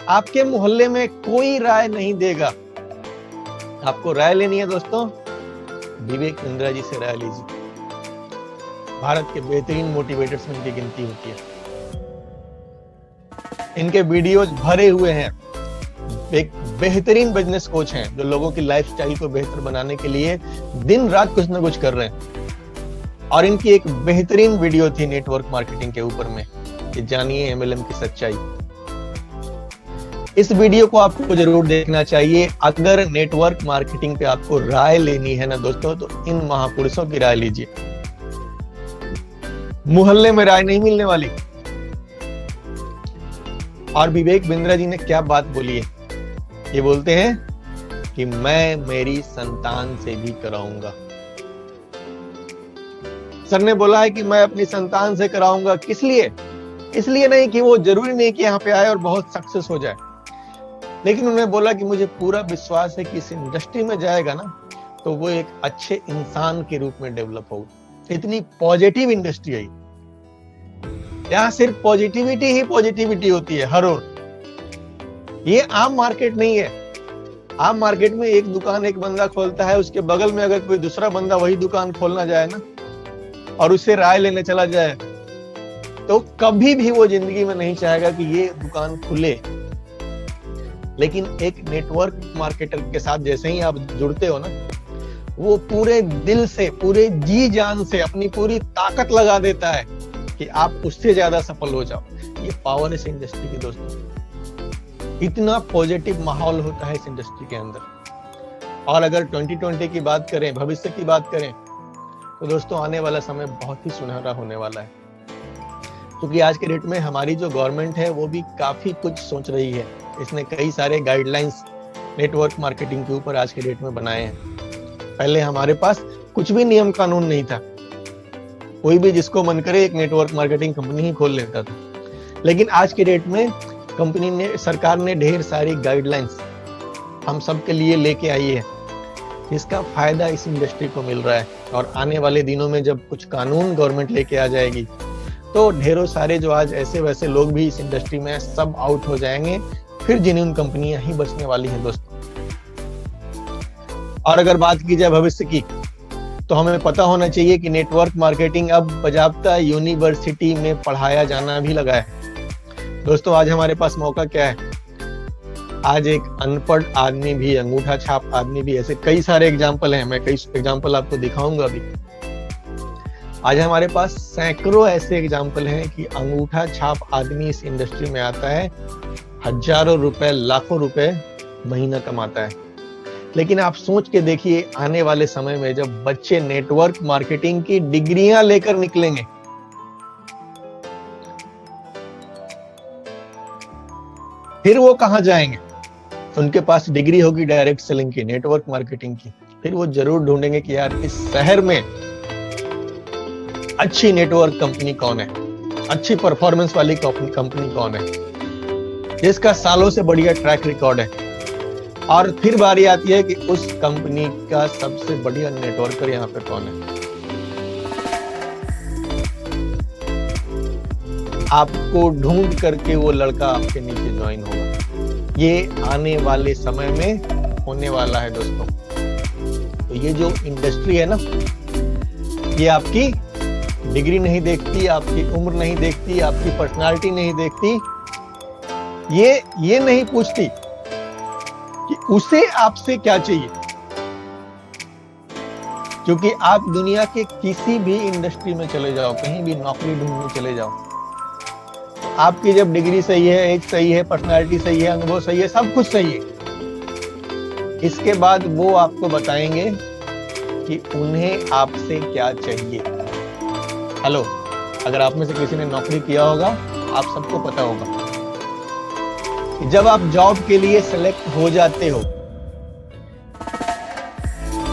आपके मोहल्ले में कोई राय नहीं देगा। आपको राय लेनी है दोस्तों, विवेक बिंद्रा जी से राय लीजिए। भारत के बेहतरीन मोटिवेटर्स में इनकी गिनती होती है। इनके वीडियोज भरे हुए हैं। एक बेहतरीन बिजनेस कोच हैं जो लोगों की लाइफस्टाइल को बेहतर बनाने के लिए दिन रात कुछ ना कुछ कर रहे हैं। और इनकी एक बेहतरीन वीडियो थी नेटवर्क मार्केटिंग के ऊपर में, कि जानिए एमएलएम की सच्चाई। इस वीडियो को आपको जरूर देखना चाहिए। अगर नेटवर्क मार्केटिंग पे आपको राय लेनी है ना दोस्तों, तो इन महापुरुषों की राय लीजिए। मोहल्ले में राय नहीं मिलने वाली। और विवेक बिंद्रा जी ने क्या बात बोली है, ये बोलते हैं कि मैं मेरी संतान से भी कराऊंगा। सर ने बोला है कि मैं अपनी संतान से कराऊंगा। किस लिए? इसलिए नहीं कि वो जरूरी नहीं कि यहाँ पे आए और बहुत सक्सेस हो जाए, लेकिन उन्होंने बोला कि मुझे पूरा विश्वास है कि इस इंडस्ट्री में जाएगा ना तो वो एक अच्छे इंसान के रूप में डेवलप होगा। इतनी पॉजिटिव इंडस्ट्री है यहाँ, सिर्फ पॉजिटिविटी ही पॉजिटिविटी होती है हर ओर। ये आम मार्केट नहीं है। आम मार्केट में एक दुकान एक बंदा खोलता है, उसके बगल में अगर कोई दूसरा बंदा वही दुकान खोलना जाए ना और उससे राय लेने चला जाए, तो कभी भी वो जिंदगी में नहीं चाहेगा कि ये दुकान खुले। लेकिन एक नेटवर्क मार्केटर के साथ जैसे ही आप जुड़ते हो ना, वो पूरे दिल से, पूरे जी जान से अपनी पूरी ताकत लगा देता है कि आप उससे ज्यादा सफल हो जाओ। ये पावर है इस इंडस्ट्री की दोस्तों। इतना पॉजिटिव माहौल होता है इस इंडस्ट्री के अंदर। और अगर 2020 की बात करें, भविष्य की बात करें, तो दोस्तों आने वाला समय बहुत ही सुनहरा होने वाला है। क्योंकि आज के डेट में हमारी जो गवर्नमेंट है वो भी काफी कुछ सोच रही है। इसने कई सारे गाइडलाइंस नेटवर्क मार्केटिंग के ऊपर आज के डेट में बनाए हैं। पहले हमारे पास कुछ भी नियम कानून नहीं था, कोई भी जिसको मन करे एक नेटवर्क मार्केटिंग कंपनी ही खोल लेता था। लेकिन आज के डेट में कंपनी ने, सरकार ने ढेर सारी गाइडलाइंस हम सब के लिए लेके आई है, जिसका फायदा इस इंडस्ट्री को मिल रहा है। और आने वाले दिनों में जब कुछ कानून गवर्नमेंट लेके आ जाएगी, तो ढेरों सारे जो आज ऐसे वैसे लोग भी इस इंडस्ट्री में सब आउट हो जाएंगे। फिर जेन्युइन कंपनियां ही बचने वाली हैं दोस्तों। और अगर बात की जाए भविष्य की, तो हमें पता होना चाहिए कि नेटवर्क मार्केटिंग अब बजाबता यूनिवर्सिटी में पढ़ाया जाना भी लगा है। दोस्तों आज हमारे पास मौका क्या है? आज एक अनपढ़ आदमी भी, अंगूठा छाप आदमी भी, ऐसे कई सारे एग्जाम्पल हैं। मैं कई एग्जाम्पल आपको दिखाऊंगा अभी। आज हमारे पास सैकड़ों ऐसे एग्जाम्पल हैं कि अंगूठा छाप आदमी इस इंडस्ट्री में आता है, हजारों रुपए, लाखों रुपए महीना कमाता है। लेकिन आप सोच के देखिए, आने वाले समय में जब बच्चे नेटवर्क मार्केटिंग की डिग्रियां लेकर निकलेंगे, फिर वो कहां जाएंगे? उनके पास डिग्री होगी डायरेक्ट सेलिंग की, नेटवर्क मार्केटिंग की। फिर वो जरूर ढूंढेंगे कि यार इस शहर में अच्छी नेटवर्क कंपनी कौन है, अच्छी परफॉर्मेंस वाली कंपनी कौन है, जिसका सालों से बढ़िया ट्रैक रिकॉर्ड है। और फिर बारी आती है कि उस कंपनी का सबसे बढ़िया नेटवर्कर यहाँ पे कौन है। आपको ढूंढ करके वो लड़का आपके नीचे ज्वाइन होगा। ये आने वाले समय में होने वाला है दोस्तों। तो ये जो इंडस्ट्री है ना, ये आपकी डिग्री नहीं देखती, आपकी उम्र नहीं देखती, आपकी पर्सनालिटी नहीं देखती। ये नहीं पूछती कि उसे आपसे क्या चाहिए। क्योंकि आप दुनिया के किसी भी इंडस्ट्री में चले जाओ, कहीं भी नौकरी ढूंढने चले जाओ, आपकी जब डिग्री सही है, एज सही है, पर्सनालिटी सही है, अनुभव सही है, सब कुछ सही है, इसके बाद वो आपको बताएंगे कि उन्हें आपसे क्या चाहिए। हेलो, अगर आप में से किसी ने नौकरी किया होगा, आप सबको पता होगा कि जब आप जॉब के लिए सेलेक्ट हो जाते हो,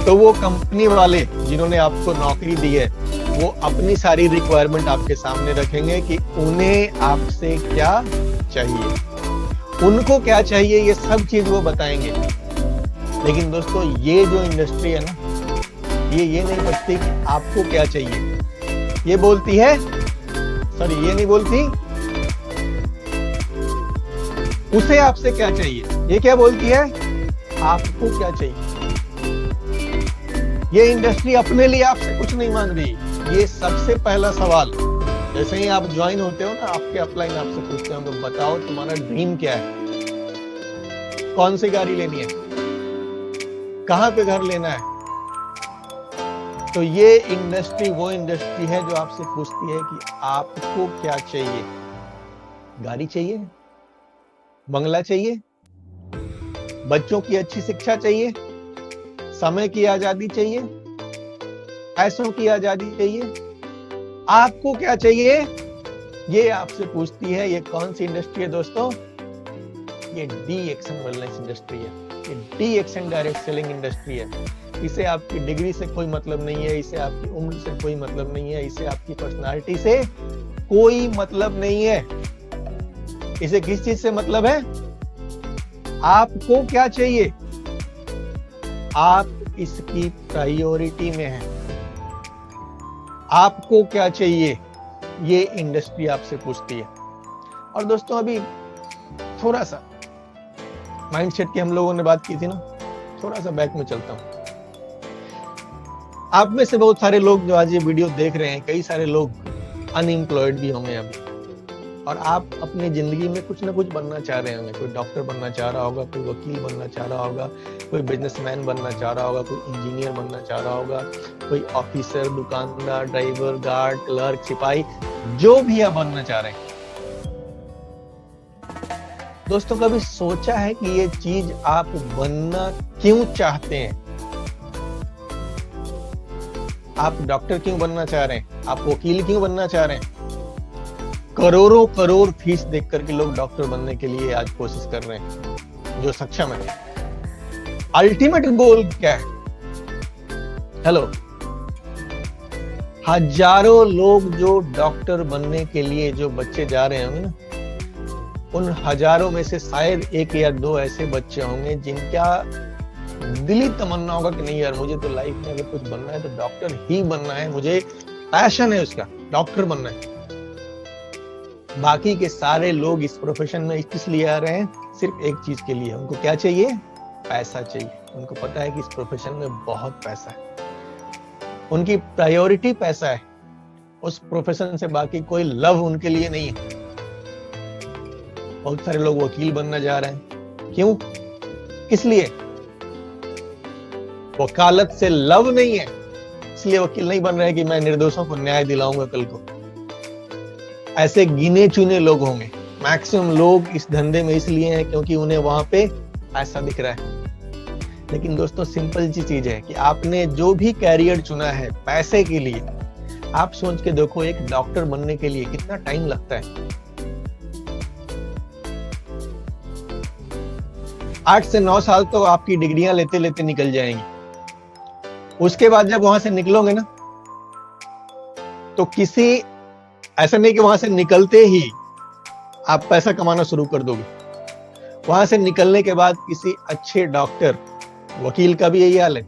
तो वो कंपनी वाले जिन्होंने आपको नौकरी दी है, वो अपनी सारी रिक्वायरमेंट आपके सामने रखेंगे कि उन्हें आपसे क्या चाहिए, उनको क्या चाहिए, ये सब चीज वो बताएंगे। लेकिन दोस्तों ये जो इंडस्ट्री है ना, ये नहीं पूछती कि आपको क्या चाहिए। ये बोलती है, सॉरी ये नहीं बोलती उसे आपसे क्या चाहिए? ये क्या बोलती है? आपको क्या चाहिए? ये इंडस्ट्री अपने लिए आपसे कुछ नहीं मांग रही। ये सबसे पहला सवाल जैसे ही आप ज्वाइन होते हो ना, आपके अपलाइन आपसे पूछते हैं तो बताओ तुम्हारा ड्रीम क्या है, कौन सी गाड़ी लेनी है, कहां पे घर लेना है। तो ये इंडस्ट्री वो इंडस्ट्री है जो आपसे पूछती है कि आपको क्या चाहिए। गाड़ी चाहिए, बंगला चाहिए, बच्चों की अच्छी शिक्षा चाहिए, समय की आजादी चाहिए, पैसों की आजादी चाहिए, आपको क्या चाहिए? ये आपसे पूछती है। ये कौन सी इंडस्ट्री है दोस्तों? ये DXN वेलनेस इंडस्ट्री है। ये DXN डायरेक्ट सेलिंग इंडस्ट्री है। इसे आपकी डिग्री से कोई मतलब नहीं है, इसे आपकी उम्र से कोई मतलब नहीं है, इसे आपकी पर्सनालिटी से कोई मतलब नहीं है। इसे किस चीज से मतलब है? आपको क्या चाहिए, आप इसकी प्रायोरिटी में हैं। आपको क्या चाहिए, ये इंडस्ट्री आपसे पूछती है। और दोस्तों अभी थोड़ा सा माइंडसेट की हम लोगों ने बात की थी ना, थोड़ा सा बैक में चलता हूं। आप में से बहुत सारे लोग जो आज ये वीडियो देख रहे हैं, कई सारे लोग अनएम्प्लॉयड भी होंगे अभी, और आप अपनी जिंदगी में कुछ ना कुछ बनना चाह रहे होंगे। कोई डॉक्टर बनना चाह रहा होगा, कोई वकील बनना चाह रहा होगा, कोई बिजनेसमैन बनना चाह रहा होगा, कोई इंजीनियर बनना चाह रहा होगा, कोई ऑफिसर, दुकानदार, ड्राइवर, गार्ड, क्लर्क, सिपाही, जो भी आप बनना चाह रहे हैं। दोस्तों कभी सोचा है कि ये चीज आप बनना क्यों चाहते हैं? आप डॉक्टर क्यों बनना चाह रहे हैं? आप वकील क्यों बनना चाह रहे हैं? करोड़ों करोड़ फीस देख करके लोग डॉक्टर बनने के लिए आज कोशिश कर रहे हैं, जो सक्षम है। अल्टीमेट गोल क्या है? हेलो, हजारों लोग जो डॉक्टर बनने के लिए जो बच्चे जा रहे होंगे ना, उन हजारों में से शायद एक या दो ऐसे बच्चे होंगे जिनका दिली तमन्ना होगा कि नहीं यार, मुझे तो लाइफ में अगर कुछ बनना है तो डॉक्टर ही बनना है, मुझे पैशन है उसका, डॉक्टर बनना है। बाकी के सारे लोग इस प्रोफेशन में इसलिए आ रहे हैं, सिर्फ एक चीज के लिए। उनको क्या चाहिए? पैसा चाहिए। उनको पता है कि इस प्रोफेशन में बहुत पैसा है, उनकी प्रायोरिटी पैसा है। उस प्रोफेशन से बाकी कोई लव उनके लिए नहीं है। बहुत सारे लोग वकील बनना जा रहे हैं, क्यों? किस लिए? वकालत से लव नहीं है, इसलिए वकील नहीं बन रहे कि मैं निर्दोषों को न्याय दिलाऊंगा कल को। ऐसे गिने चुने लोग होंगे। मैक्सिमम लोग इस धंधे में इसलिए हैं क्योंकि उन्हें वहां पे पैसा दिख रहा है। लेकिन दोस्तों सिंपल सी चीज है कि आपने जो भी कैरियर चुना है पैसे के लिए, आप सोच के देखो एक डॉक्टर बनने के लिए कितना टाइम लगता है। 8 से 9 साल तो आपकी डिग्रियां लेते लेते निकल जाएंगी। उसके बाद जब वहां से निकलोगे ना, तो किसी ऐसा नहीं कि वहां से निकलते ही आप पैसा कमाना शुरू कर दोगे। वहां से निकलने के बाद किसी अच्छे डॉक्टर, वकील का भी यही हाल है।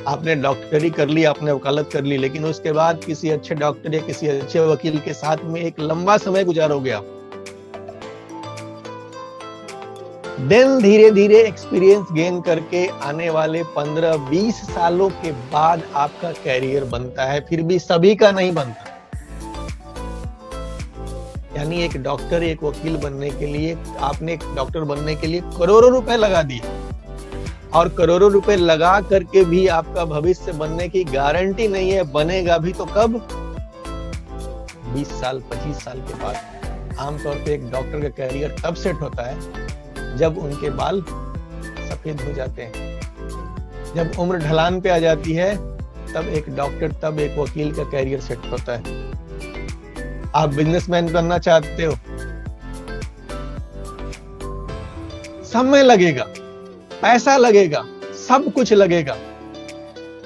आपने डॉक्टरी कर ली, आपने वकालत कर ली, लेकिन उसके बाद किसी अच्छे डॉक्टर या किसी अच्छे वकील के साथ में एक लंबा समय गुजारोगे आप। देन धीरे धीरे एक्सपीरियंस गेन करके आने वाले 15-20 सालों के बाद आपका कैरियर बनता है, फिर भी सभी का नहीं बनता। यानी एक डॉक्टर, एक वकील बनने के लिए आपने एक डॉक्टर बनने के लिए करोड़ों रुपए लगा दिए, और करोड़ों रुपए लगा करके भी आपका भविष्य बनने की गारंटी नहीं है। बनेगा भी तो कब? 20 साल 25 साल के बाद। आमतौर पे एक डॉक्टर का कैरियर तब सेट होता है जब उनके बाल सफेद हो जाते हैं। जब उम्र ढलान पे आ जाती है तब एक डॉक्टर, तब एक वकील का कैरियर सेट होता है। आप बिजनेसमैन बनना चाहते हो, समय लगेगा, पैसा लगेगा, सब कुछ लगेगा,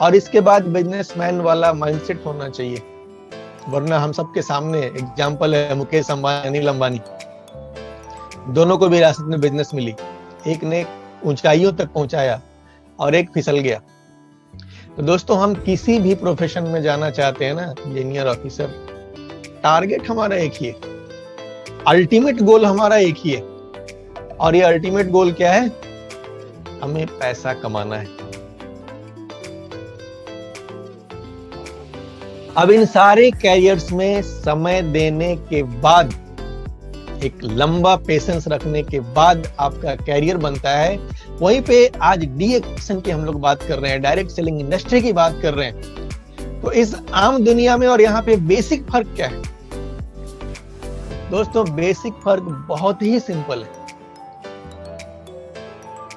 और इसके बाद बिजनेसमैन वाला माइंडसेट होना चाहिए। वरना हम सबके सामने एग्जांपल है मुकेश अंबानी, अनिल अंबानी। दोनों को विरासत में बिजनेस मिली, एक ने ऊंचाइयों तक पहुंचाया और एक फिसल गया। तो दोस्तों हम किसी भी प्रोफेशन में जाना चाहते हैं ना, इंजीनियर, ऑफिसर, टारगेट हमारा एक ही है, अल्टीमेट गोल हमारा एक ही है। और ये अल्टीमेट गोल क्या है? हमें पैसा कमाना है। अब इन सारे कैरियर्स में समय देने के बाद, एक लंबा पेशेंस रखने के बाद आपका कैरियर बनता है। वहीं पे आज डी एक्शन की हम लोग बात कर रहे हैं, डायरेक्ट सेलिंग इंडस्ट्री की बात कर रहे हैं। तो इस आम दुनिया में और यहाँ पे बेसिक फर्क क्या है दोस्तों? बेसिक फर्क बहुत ही सिंपल है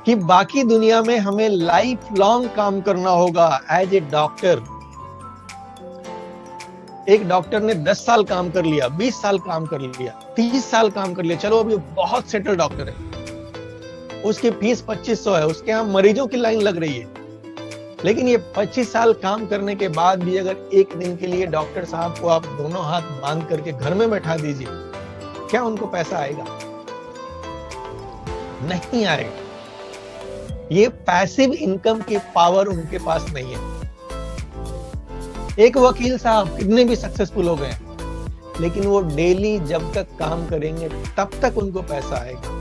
कि बाकी दुनिया में हमें लाइफ लॉन्ग काम करना होगा एज ए डॉक्टर। एक डॉक्टर ने 10 साल काम कर लिया, 20 साल काम कर लिया, 30 साल काम कर लिया, चलो अभी बहुत सेटल डॉक्टर है, उसकी फीस 2500 है, उसके यहाँ मरीजों की लाइन लग रही है। लेकिन ये 25 साल काम करने के बाद भी अगर एक दिन के लिए डॉक्टर साहब को आप दोनों हाथ बांध करके घर में बैठा दीजिए, क्या उनको पैसा आएगा? नहीं आएगा। ये पैसिव इनकम की पावर उनके पास नहीं है। एक वकील साहब कितने भी सक्सेसफुल हो गए, लेकिन वो डेली जब तक काम करेंगे तब तक उनको पैसा आएगा।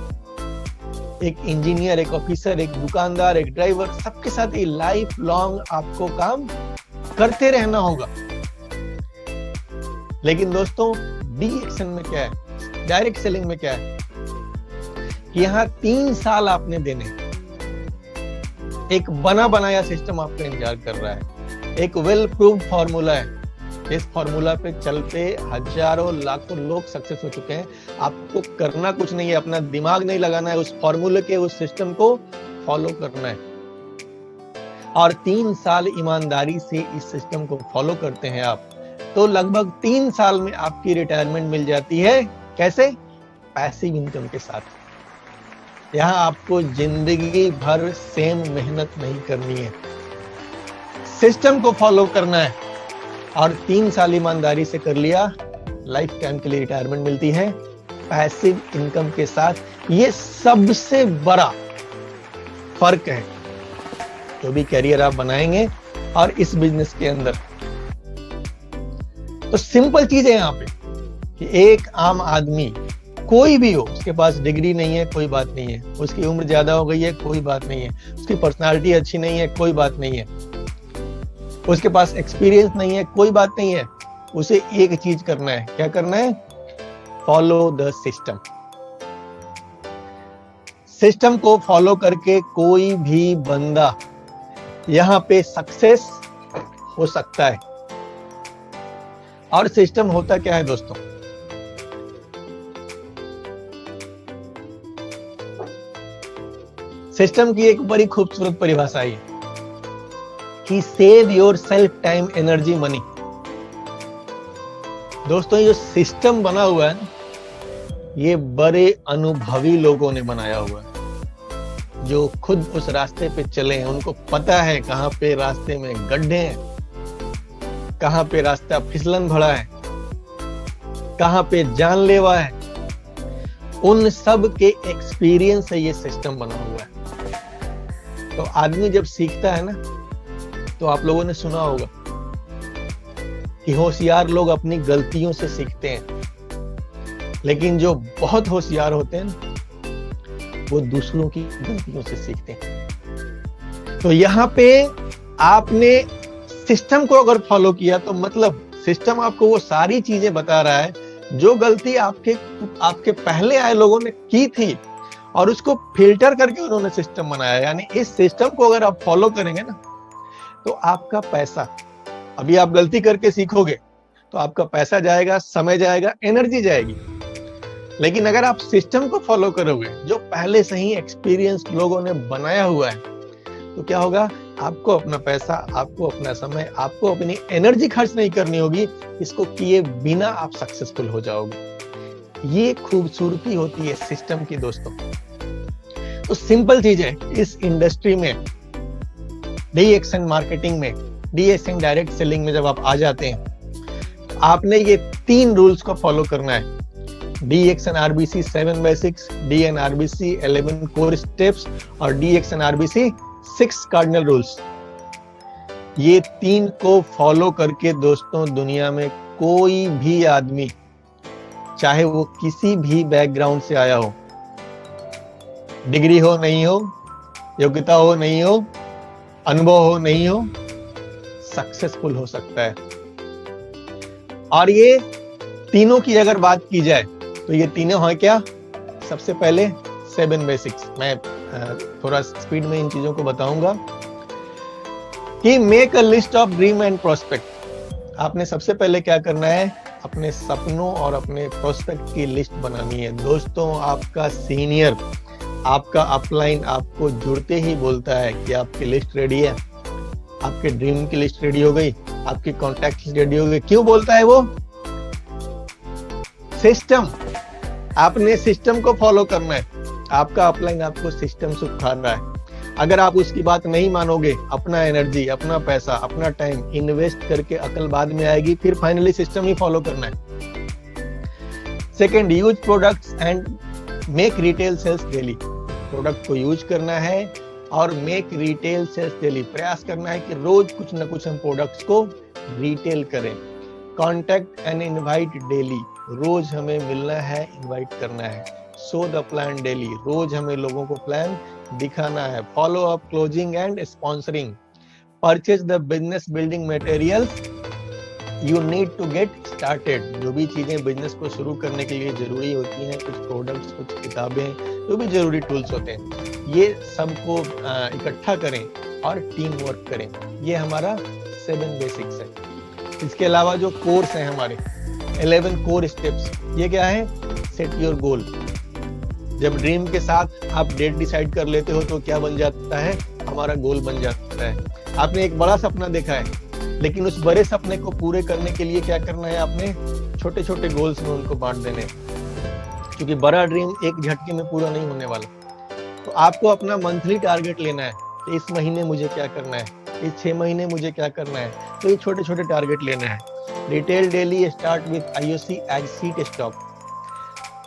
एक इंजीनियर, एक ऑफिसर, एक दुकानदार, एक ड्राइवर, सबके साथ ये लाइफ लॉन्ग आपको काम करते रहना होगा। लेकिन दोस्तों डी एक्शन में क्या है, डायरेक्ट सेलिंग में क्या है कि यहाँ 3 साल आपने देने, एक बना बनाया सिस्टम आपका इंतजार कर रहा है, एक वेल प्रूव्ड फॉर्मूला है। इस फॉर्मूला पे चलते हजारों लाखों लोग सक्सेस हो चुके हैं। आपको करना कुछ नहीं है, अपना दिमाग नहीं लगाना है, उस फॉर्मूले के, उस सिस्टम को फॉलो करना है। और 3 साल ईमानदारी से इस सिस्टम को फॉलो करते हैं आप, तो लगभग 3 साल में आपकी रिटायरमेंट मिल जाती है। कैसे? पैसिव इनकम के साथ। यहाँ आपको जिंदगी भर सेम मेहनत नहीं करनी है, सिस्टम को फॉलो करना है। और 3 साल ईमानदारी से कर लिया, लाइफ टाइम के लिए रिटायरमेंट मिलती है पैसिव इनकम के साथ। ये सबसे बड़ा फर्क है जो भी कैरियर आप बनाएंगे और इस बिजनेस के अंदर। तो सिंपल चीज है यहाँ पे कि एक आम आदमी कोई भी हो, उसके पास डिग्री नहीं है, कोई बात नहीं है, उसकी उम्र ज्यादा हो गई है, कोई बात नहीं है, उसकी पर्सनालिटी अच्छी नहीं है, कोई बात नहीं है, उसके पास एक्सपीरियंस नहीं है, कोई बात नहीं है, उसे एक चीज करना है। क्या करना है? Follow the system. सिस्टम को फॉलो करके कोई भी बंदा यहां पे सक्सेस हो सकता है। और सिस्टम होता क्या है दोस्तों? सिस्टम की एक बड़ी खूबसूरत परिभाषा है कि save your self, time, energy, money. दोस्तों ये जो सिस्टम बना हुआ है, ये बड़े अनुभवी लोगों ने बनाया हुआ है, जो खुद उस रास्ते पे चले हैं। उनको पता है कहां पे रास्ते में गड्ढे हैं, कहां पे रास्ता फिसलन भरा है, कहां पे जानलेवा है। उन सब के एक्सपीरियंस से ये सिस्टम बना हुआ है। तो आदमी जब सीखता है ना, तो आप लोगों ने सुना होगा कि होशियार लोग अपनी गलतियों से सीखते हैं, लेकिन जो बहुत होशियार होते हैं वो दूसरों की गलतियों से सीखते हैं। तो यहाँ पे आपने सिस्टम को अगर फॉलो किया, तो मतलब सिस्टम आपको वो सारी चीजें बता रहा है जो गलती आपके पहले आए लोगों ने की थी, और उसको फिल्टर करके उन्होंने सिस्टम बनाया। यानी इस सिस्टम को अगर आप फॉलो करेंगे ना, तो आपका पैसा, अभी आप गलती करके सीखोगे तो आपका पैसा जाएगा, समय जाएगा, एनर्जी जाएगी। लेकिन अगर आप सिस्टम को फॉलो करोगे जो पहले से ही एक्सपीरियंस लोगों ने बनाया हुआ है, तो क्या होगा? आपको अपना पैसा, आपको अपना समय, आपको अपनी एनर्जी खर्च नहीं करनी होगी। इसको किए बिना आप सक्सेसफुल हो जाओगे। ये खूबसूरती होती है सिस्टम की दोस्तों। तो सिंपल चीज है, इस इंडस्ट्री में, डी एक्शन मार्केटिंग में, डी एक्शन डायरेक्ट सेलिंग में जब आप आ जाते हैं, तो आपने ये 3 रूल्स को फॉलो करना है। The action RBC 7/6, the N RBC 11 core steps और the action RBC 6 cardinal rules. ये 3 को फॉलो करके दोस्तों दुनिया में कोई भी आदमी, चाहे वो किसी भी बैकग्राउंड से आया हो, डिग्री हो नहीं हो, योग्यता हो नहीं हो, अनुभव हो नहीं हो, सक्सेसफुल हो सकता है। और ये तीनों की अगर बात की जाए तो ये तीनों हैं क्या? सबसे पहले 7 बेसिक्स। मैं थोड़ा स्पीड में इन चीजों को बताऊंगा कि make a list of dream and prospect. आपने सबसे पहले क्या करना है? अपने सपनों और अपने प्रोस्पेक्ट की लिस्ट बनानी है। दोस्तों, आपका सीनियर, आपका अपलाइन आपको जुड़ते ही बोलता है कि आपकी लिस्ट रेडी है, आपके ड्रीम की लिस्ट रेडी हो गई, आपकी कॉन्टैक्ट रेडी हो गई। क्यों बोलता है वो? सिस्टम, आपने सिस्टम को फॉलो करना है। आपका अपलाइन आपको सिस्टम से उखाड़ रहा है। अगर आप उसकी बात नहीं मानोगे, अपना एनर्जी, अपना पैसा, अपना टाइम इन्वेस्ट करके अकल बाद में आएगी, फिर फाइनली सिस्टम ही फॉलो करना है। Second, use products and make retail sales daily. Product को यूज करना है और मेक रिटेल सेल्स डेली। प्रयास करना है कि रोज कुछ ना कुछ हम प्रोडक्ट्स को रिटेल करें। Contact and invite daily. रोज हमें मिलना है, इनवाइट करना है। Show the plan daily. रोज हमें लोगों को प्लान दिखाना है। Follow up, closing and sponsoring. Purchase the business building materials you need to get started. जो भी चीजें बिजनेस को शुरू करने के लिए जरूरी होती हैं, कुछ प्रोडक्ट्स, कुछ किताबें, जो भी जरूरी टूल्स होते हैं, ये सबको इकट्ठा करें और टीम वर्क करें। ये हमारा 7 बेसिक्स है। इसके अलावा जो कोर्स है हमारे 11 कोर स्टेप्स, ये क्या है? Set your goal. जब ड्रीम के साथ आप डेट डिसाइड कर लेते हो तो क्या बन जाता है? हमारा गोल बन जाता है। आपने एक बड़ा सपना देखा है, लेकिन उस बड़े सपने को पूरे करने के लिए क्या करना है? आपने छोटे छोटे गोल्स में उनको बांट देने, क्योंकि बड़ा ड्रीम एक झटके में पूरा नहीं होने वाला। तो आपको अपना मंथली टारगेट लेना है कि इस महीने मुझे क्या करना है, इस 6 महीने मुझे क्या करना है। तो ये छोटे छोटे टारगेट लेना है। Retail daily start with IOC as seed stock.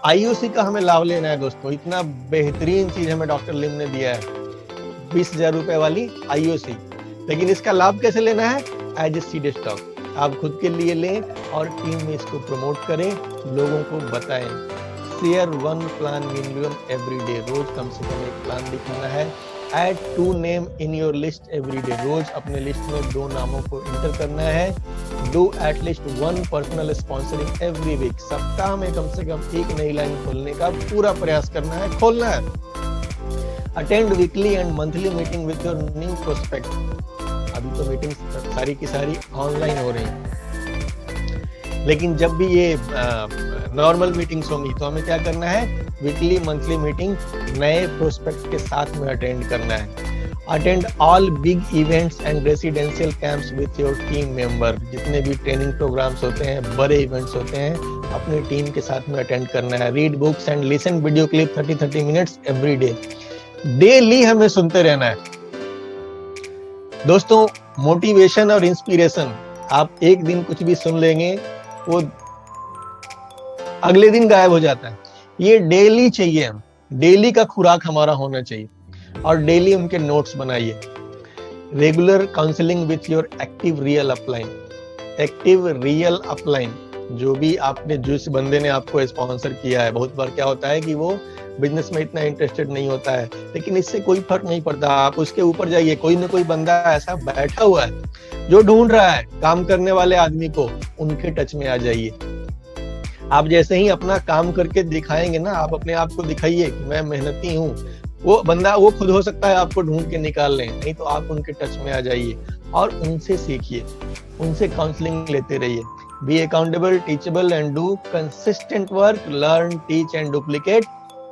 IOC का हमें लाभ लेना है दोस्तों। इतना बेहतरीन चीज हमें डॉक्टर लिम ने दिया है, 20,000 रुपए वाली आईओसी। लेकिन इसका लाभ कैसे लेना है? As a seed stock. आप खुद के लिए लें और टीम में इसको प्रमोट करें, लोगों को बताएं। Share 1 plan minimum every day. रोज कम से कम एक प्लान दिखाना है। Add 2 name in your list every day. रोज अपने लिस्ट में 2 नामों को इंटर करना है। Do at least 1 personal sponsoring every week. सप्ताह में कम से कम एक नई लाइन खोलने का पूरा प्रयास करना है, खोलना है। Attend weekly and monthly meeting with your new prospect. अभी तो मीटिंग सारी की सारी ऑनलाइन हो रही हैं, लेकिन जब भी ये नॉर्मल मीटिंग्स होंगी तो हमें क्या करना है? वीकली, मंथली मीटिंग नए प्रोस्पेक्ट के साथ में अटेंड करना है। Attend all big events and residential camps with your team member. जितने भी ट्रेनिंग प्रोग्राम्स होते हैं, बड़े इवेंट्स होते हैं, अपनी टीम के साथ में अटेंड करना है। Read books and listen video clip 30 minutes every day. Daily हमें सुनते रहना है दोस्तों। मोटिवेशन और इंस्पिरेशन, आप एक दिन कुछ भी सुन लेंगे, वो अगले दिन गायब हो जाता है। ये डेली चाहिए, हम डेली का खुराक हमारा होना चाहिए। और डेली उनके नोट्स बनाइए। Regular counselling with your active real upline. Active real upline, जो भी आपने, जिस बंदे ने आपको स्पॉन्सर किया है, बहुत बार क्या होता है कि वो बिजनेस में इतना इंटरेस्टेड नहीं होता है, लेकिन इससे कोई फर्क नहीं पड़ता। आप उसके ऊपर जाइए, कोई ना कोई बंदा ऐसा बैठा हुआ है जो ढूंढ रहा है काम करने वाले आदमी को, उनके टच में आ जाइए। आप जैसे ही अपना काम करके दिखाएंगे ना, आप अपने आप को दिखाइए कि मैं मेहनती हूँ, वो बंदा, वो खुद हो सकता है आपको ढूंढ के निकाल लें, नहीं तो आप उनके टच में आ जाइए और उनसे सीखिए, उनसे काउंसलिंग लेते रहिए। Be accountable, teachable and do consistent work. Learn, teach and duplicate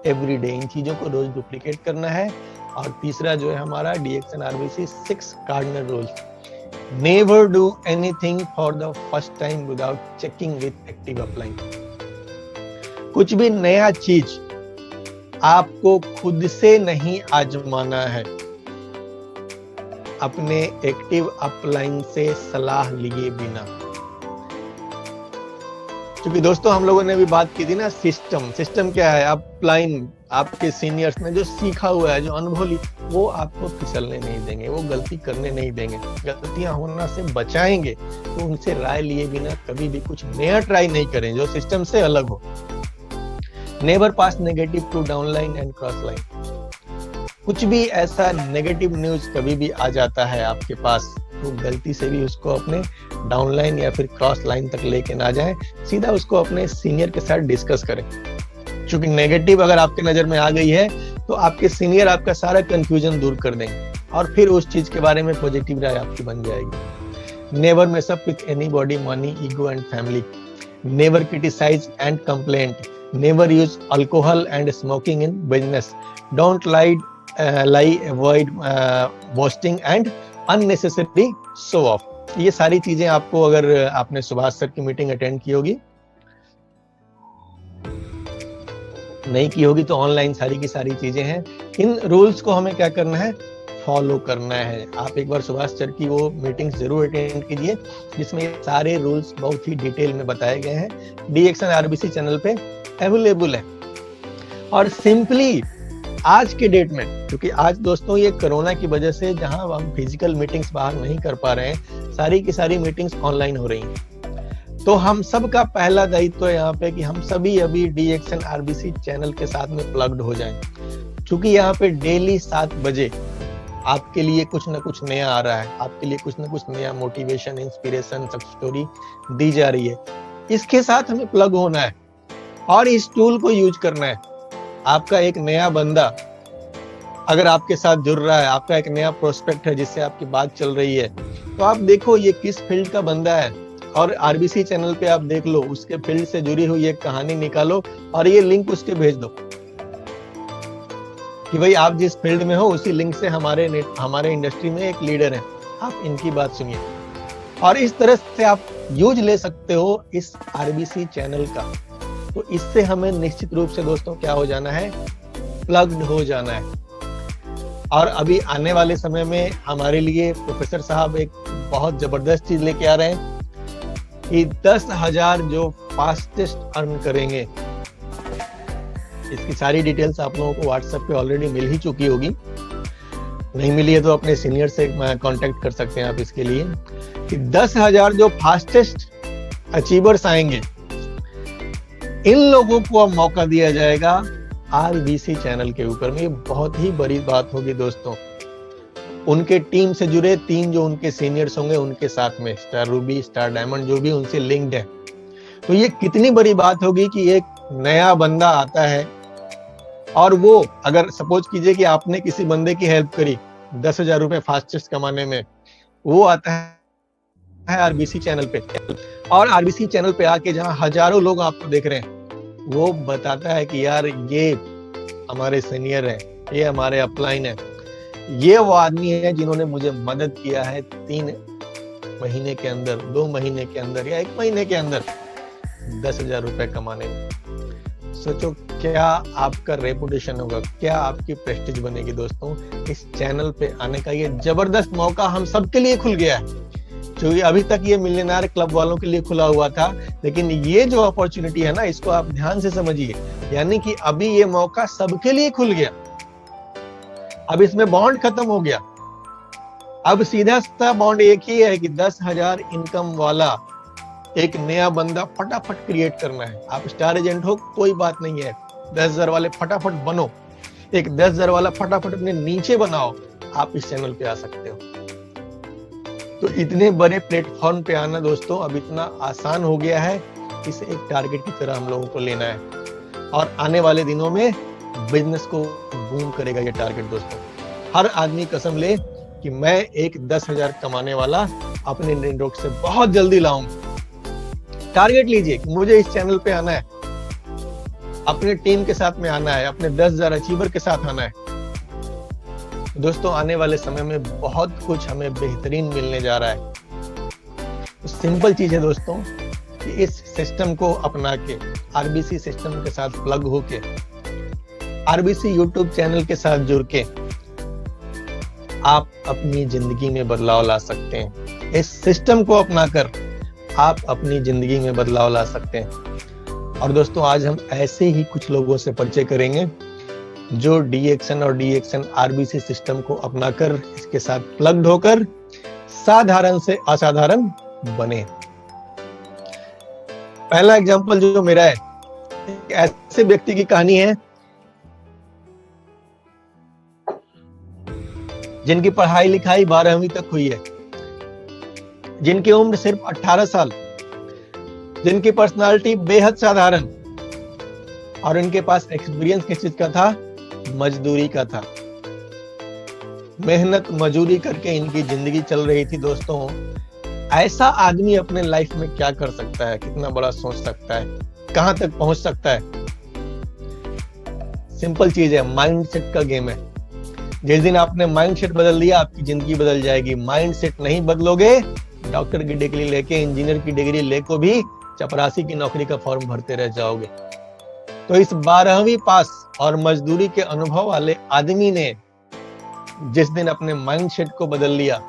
every day. इन चीजों को रोज डुप्लीकेट करना है। और तीसरा जो है हमारा DXN RBC 6 cardinal rules. Never do anything for the first time without checking with active upline. कुछ भी नया चीज आपको खुद से नहीं आजमाना है, अपने एक्टिव अपलाइन से सलाह लिए बिना। क्योंकि दोस्तों हम लोगों ने भी बात की थी ना, सिस्टम क्या है? अपलाइन, आपके सीनियर्स ने जो सीखा हुआ है, जो अनुभव ली, वो आपको फिसलने नहीं देंगे, वो गलती करने नहीं देंगे, गलतियां होना से बचाएंगे। तो उनसे राय लिए बिना कभी भी कुछ नया ट्राई नहीं करें जो सिस्टम से अलग हो। Never pass negative to downline and cross line. कुछ भी ऐसा नेगेटिव न्यूज कभी भी आ जाता है आपके पास, तो गलती से भी उसको अपने डाउनलाइन या फिर क्रॉस लाइन तक लेके ना जाएं, सीधा उसको अपने सीनियर के साथ डिस्कस करें। क्योंकि नेगेटिव अगर आपके नजर में आ गई है तो आपके सीनियर आपका सारा कंफ्यूजन दूर कर देंगे और फिर उस चीज के बारे में पॉजिटिव राय आपकी बन जाएगी। Never mess up with anybody, money, ego and family. Never criticise and complaint. Never use alcohol and smoking in business. Don't lie, avoid boasting and unnecessary show off. ये सारी चीजें आपको, अगर आपने सुभाष सर की मीटिंग अटेंड की होगी, नहीं की होगी तो ऑनलाइन सारी की सारी चीजें हैं। इन रूल्स को हमें क्या करना है, फॉलो करना है। आप एक बार सुभाष सर की वो मीटिंग जरूर अटेंड कीजिए जिसमें ये सारे रूल्स बहुत ही डिटेल में बताए गए हैं। डीएक्शन आरबीसी चैनल पे अवेलेबल है। और सिंपली आज के डेट में, क्योंकि आज दोस्तों ये कोरोना की वजह से जहां हम फिजिकल मीटिंग्स बाहर नहीं कर पा रहे हैं, सारी की सारी मीटिंग्स ऑनलाइन हो रही हैं। तो हम सब का पहला दायित्व है यहाँ पे कि हम सभी अभी डीएक्शन आरबीसी चैनल के साथ में प्लग्ड हो जाएं। क्योंकि यहाँ पे डेली 7 बजे आपके लिए कुछ ना कुछ नया आ रहा है, आपके लिए कुछ ना कुछ नया मोटिवेशन, इंस्पिरेशन, सक्सेस स्टोरी दी जा रही है। इसके साथ हमें प्लग होना है और इस टूल को यूज करना है। आपका एक नया बंदा अगर आपके साथ जुड़ रहा है, आपका एक नया प्रोस्पेक्ट है जिससे आपकी बात चल रही है, तो आप देखो ये किस फील्ड का बंदा है और आरबीसी चैनल पे आप देख लो, उसके फील्ड से जुड़ी हुई एक कहानी निकालो और ये लिंक उसके भेज दो कि भाई आप जिस फील्ड में हो उसी लिंक से हमारे इंडस्ट्री में एक लीडर है, आप इनकी बात सुनिए। और इस तरह से आप यूज ले सकते हो इस आरबीसी चैनल का। तो इससे हमें निश्चित रूप से दोस्तों क्या हो जाना है, प्लग्ड हो जाना है। और अभी आने वाले समय में हमारे लिए प्रोफेसर साहब एक बहुत जबरदस्त चीज लेके आ रहे हैं कि 10,000 जो फास्टेस्ट अर्न करेंगे। इसकी सारी डिटेल्स आप लोगों को व्हाट्सएप पे ऑलरेडी मिल ही चुकी होगी, नहीं मिली है तो अपने सीनियर से कांटेक्ट कर सकते हैं आप इसके लिए, कि 10,000 जो फास्टेस्ट अचीवर्स आएंगे, इन लोगों को अब मौका दिया जाएगा आरबीसी चैनल के ऊपर में। ये बहुत ही बड़ी बात होगी दोस्तों। उनके टीम से जुड़े 3 जो उनके सीनियर्स होंगे उनके साथ में स्टार रूबी, स्टार डायमंड जो भी उनसे लिंक्ड है। तो ये कितनी बड़ी बात होगी कि एक नया बंदा आता है और वो, अगर सपोज कीजिए कि आपने किसी बंदे की हेल्प करी 10,000 रुपए फास्टेस्ट कमाने में, वो आता है आरबीसी चैनल पे और आरबीसी चैनल पे आके जहां हजारों लोग आपको देख रहे हैं, वो बताता है कि यार ये हमारे सीनियर है, ये हमारे अपलाइन है, ये वो आदमी है जिन्होंने मुझे मदद किया है 3 महीने के अंदर, 2 महीने के अंदर या 1 महीने के अंदर 10,000 रुपए कमाने में। सोचो क्या आपका रेपुटेशन होगा, क्या आपकी प्रेस्टीज बनेगी दोस्तों। इस चैनल पे आने का ये जबरदस्त मौका हम सबके लिए खुल गया है। क्योंकि अभी तक ये मिलियनेयर क्लब वालों के लिए खुला हुआ था, लेकिन ये जो अपॉर्चुनिटी है ना, इसको आप ध्यान से समझिए। यानी कि अभी ये मौका सबके लिए खुल गया। अब इसमें बॉन्ड खत्म हो गया। अब सीधा सा बॉन्ड एक ही है कि 10,000 इनकम वाला एक नया बंदा फटाफट क्रिएट करना है। आप स्टार एजेंट हो कोई बात नहीं है, 10,000 वाले फटाफट बनो, एक 10,000 वाला फटाफट अपने नीचे बनाओ, आप इस चैनल पे आ सकते हो। तो इतने बड़े प्लेटफॉर्म पे आना दोस्तों अब इतना आसान हो गया है, इसे एक टारगेट की तरह हम लोगों को लेना है और आने वाले दिनों में बिजनेस को बूम करेगा ये टारगेट दोस्तों। हर आदमी कसम ले कि मैं एक 10,000 कमाने वाला अपने नेटवर्क से बहुत जल्दी लाऊंगा। टारगेट लीजिए कि मुझे इस चैनल पे आना है, अपने टीम के साथ में आना है, अपने 10,000 अचीवर के साथ आना है। दोस्तों आने वाले समय में बहुत कुछ हमें बेहतरीन मिलने जा रहा है। तो सिंपल चीज है दोस्तों कि इस सिस्टम को अपना के, आरबीसी सिस्टम के साथ प्लग होके, आरबीसी यूट्यूब चैनल के साथ जुड़ के आप अपनी जिंदगी में बदलाव ला सकते हैं। इस सिस्टम को अपनाकर आप अपनी जिंदगी में बदलाव ला सकते हैं। और दोस्तों आज हम ऐसे ही कुछ लोगों से परिचय करेंगे जो डीएक्शन और डीएक्शन आरबीसी सिस्टम को अपनाकर, इसके साथ प्लग्ड होकर साधारण से असाधारण बने। पहला एग्जांपल जो मेरा है, एक ऐसे व्यक्ति की कहानी है जिनकी पढ़ाई लिखाई 12वीं तक हुई है, जिनकी उम्र सिर्फ 18 साल, जिनकी पर्सनालिटी बेहद साधारण, और इनके पास एक्सपीरियंस किस चीज का था? मजदूरी का था। मेहनत मजदूरी करके इनकी जिंदगी चल रही थी दोस्तों। ऐसा आदमी अपने लाइफ में क्या कर सकता है? कितना बड़ा सोच सकता है? कहां तक पहुंच सकता है? सिंपल चीज है, माइंडसेट का गेम है। जिस दिन आपने माइंडसेट बदल दिया, आपकी जिंदगी बदल जाएगी। माइंडसेट नहीं बदलोगे, डॉक्टर की डिग्री लेके, इंजीनियर की डिग्री लेको भी चपरासी की नौकरी का फॉर्म भरते रह जाओगे। तो इस 12वीं पास और मजदूरी के अनुभव वाले आदमी ने जिस दिन अपने माइंडसेट को बदल लिया,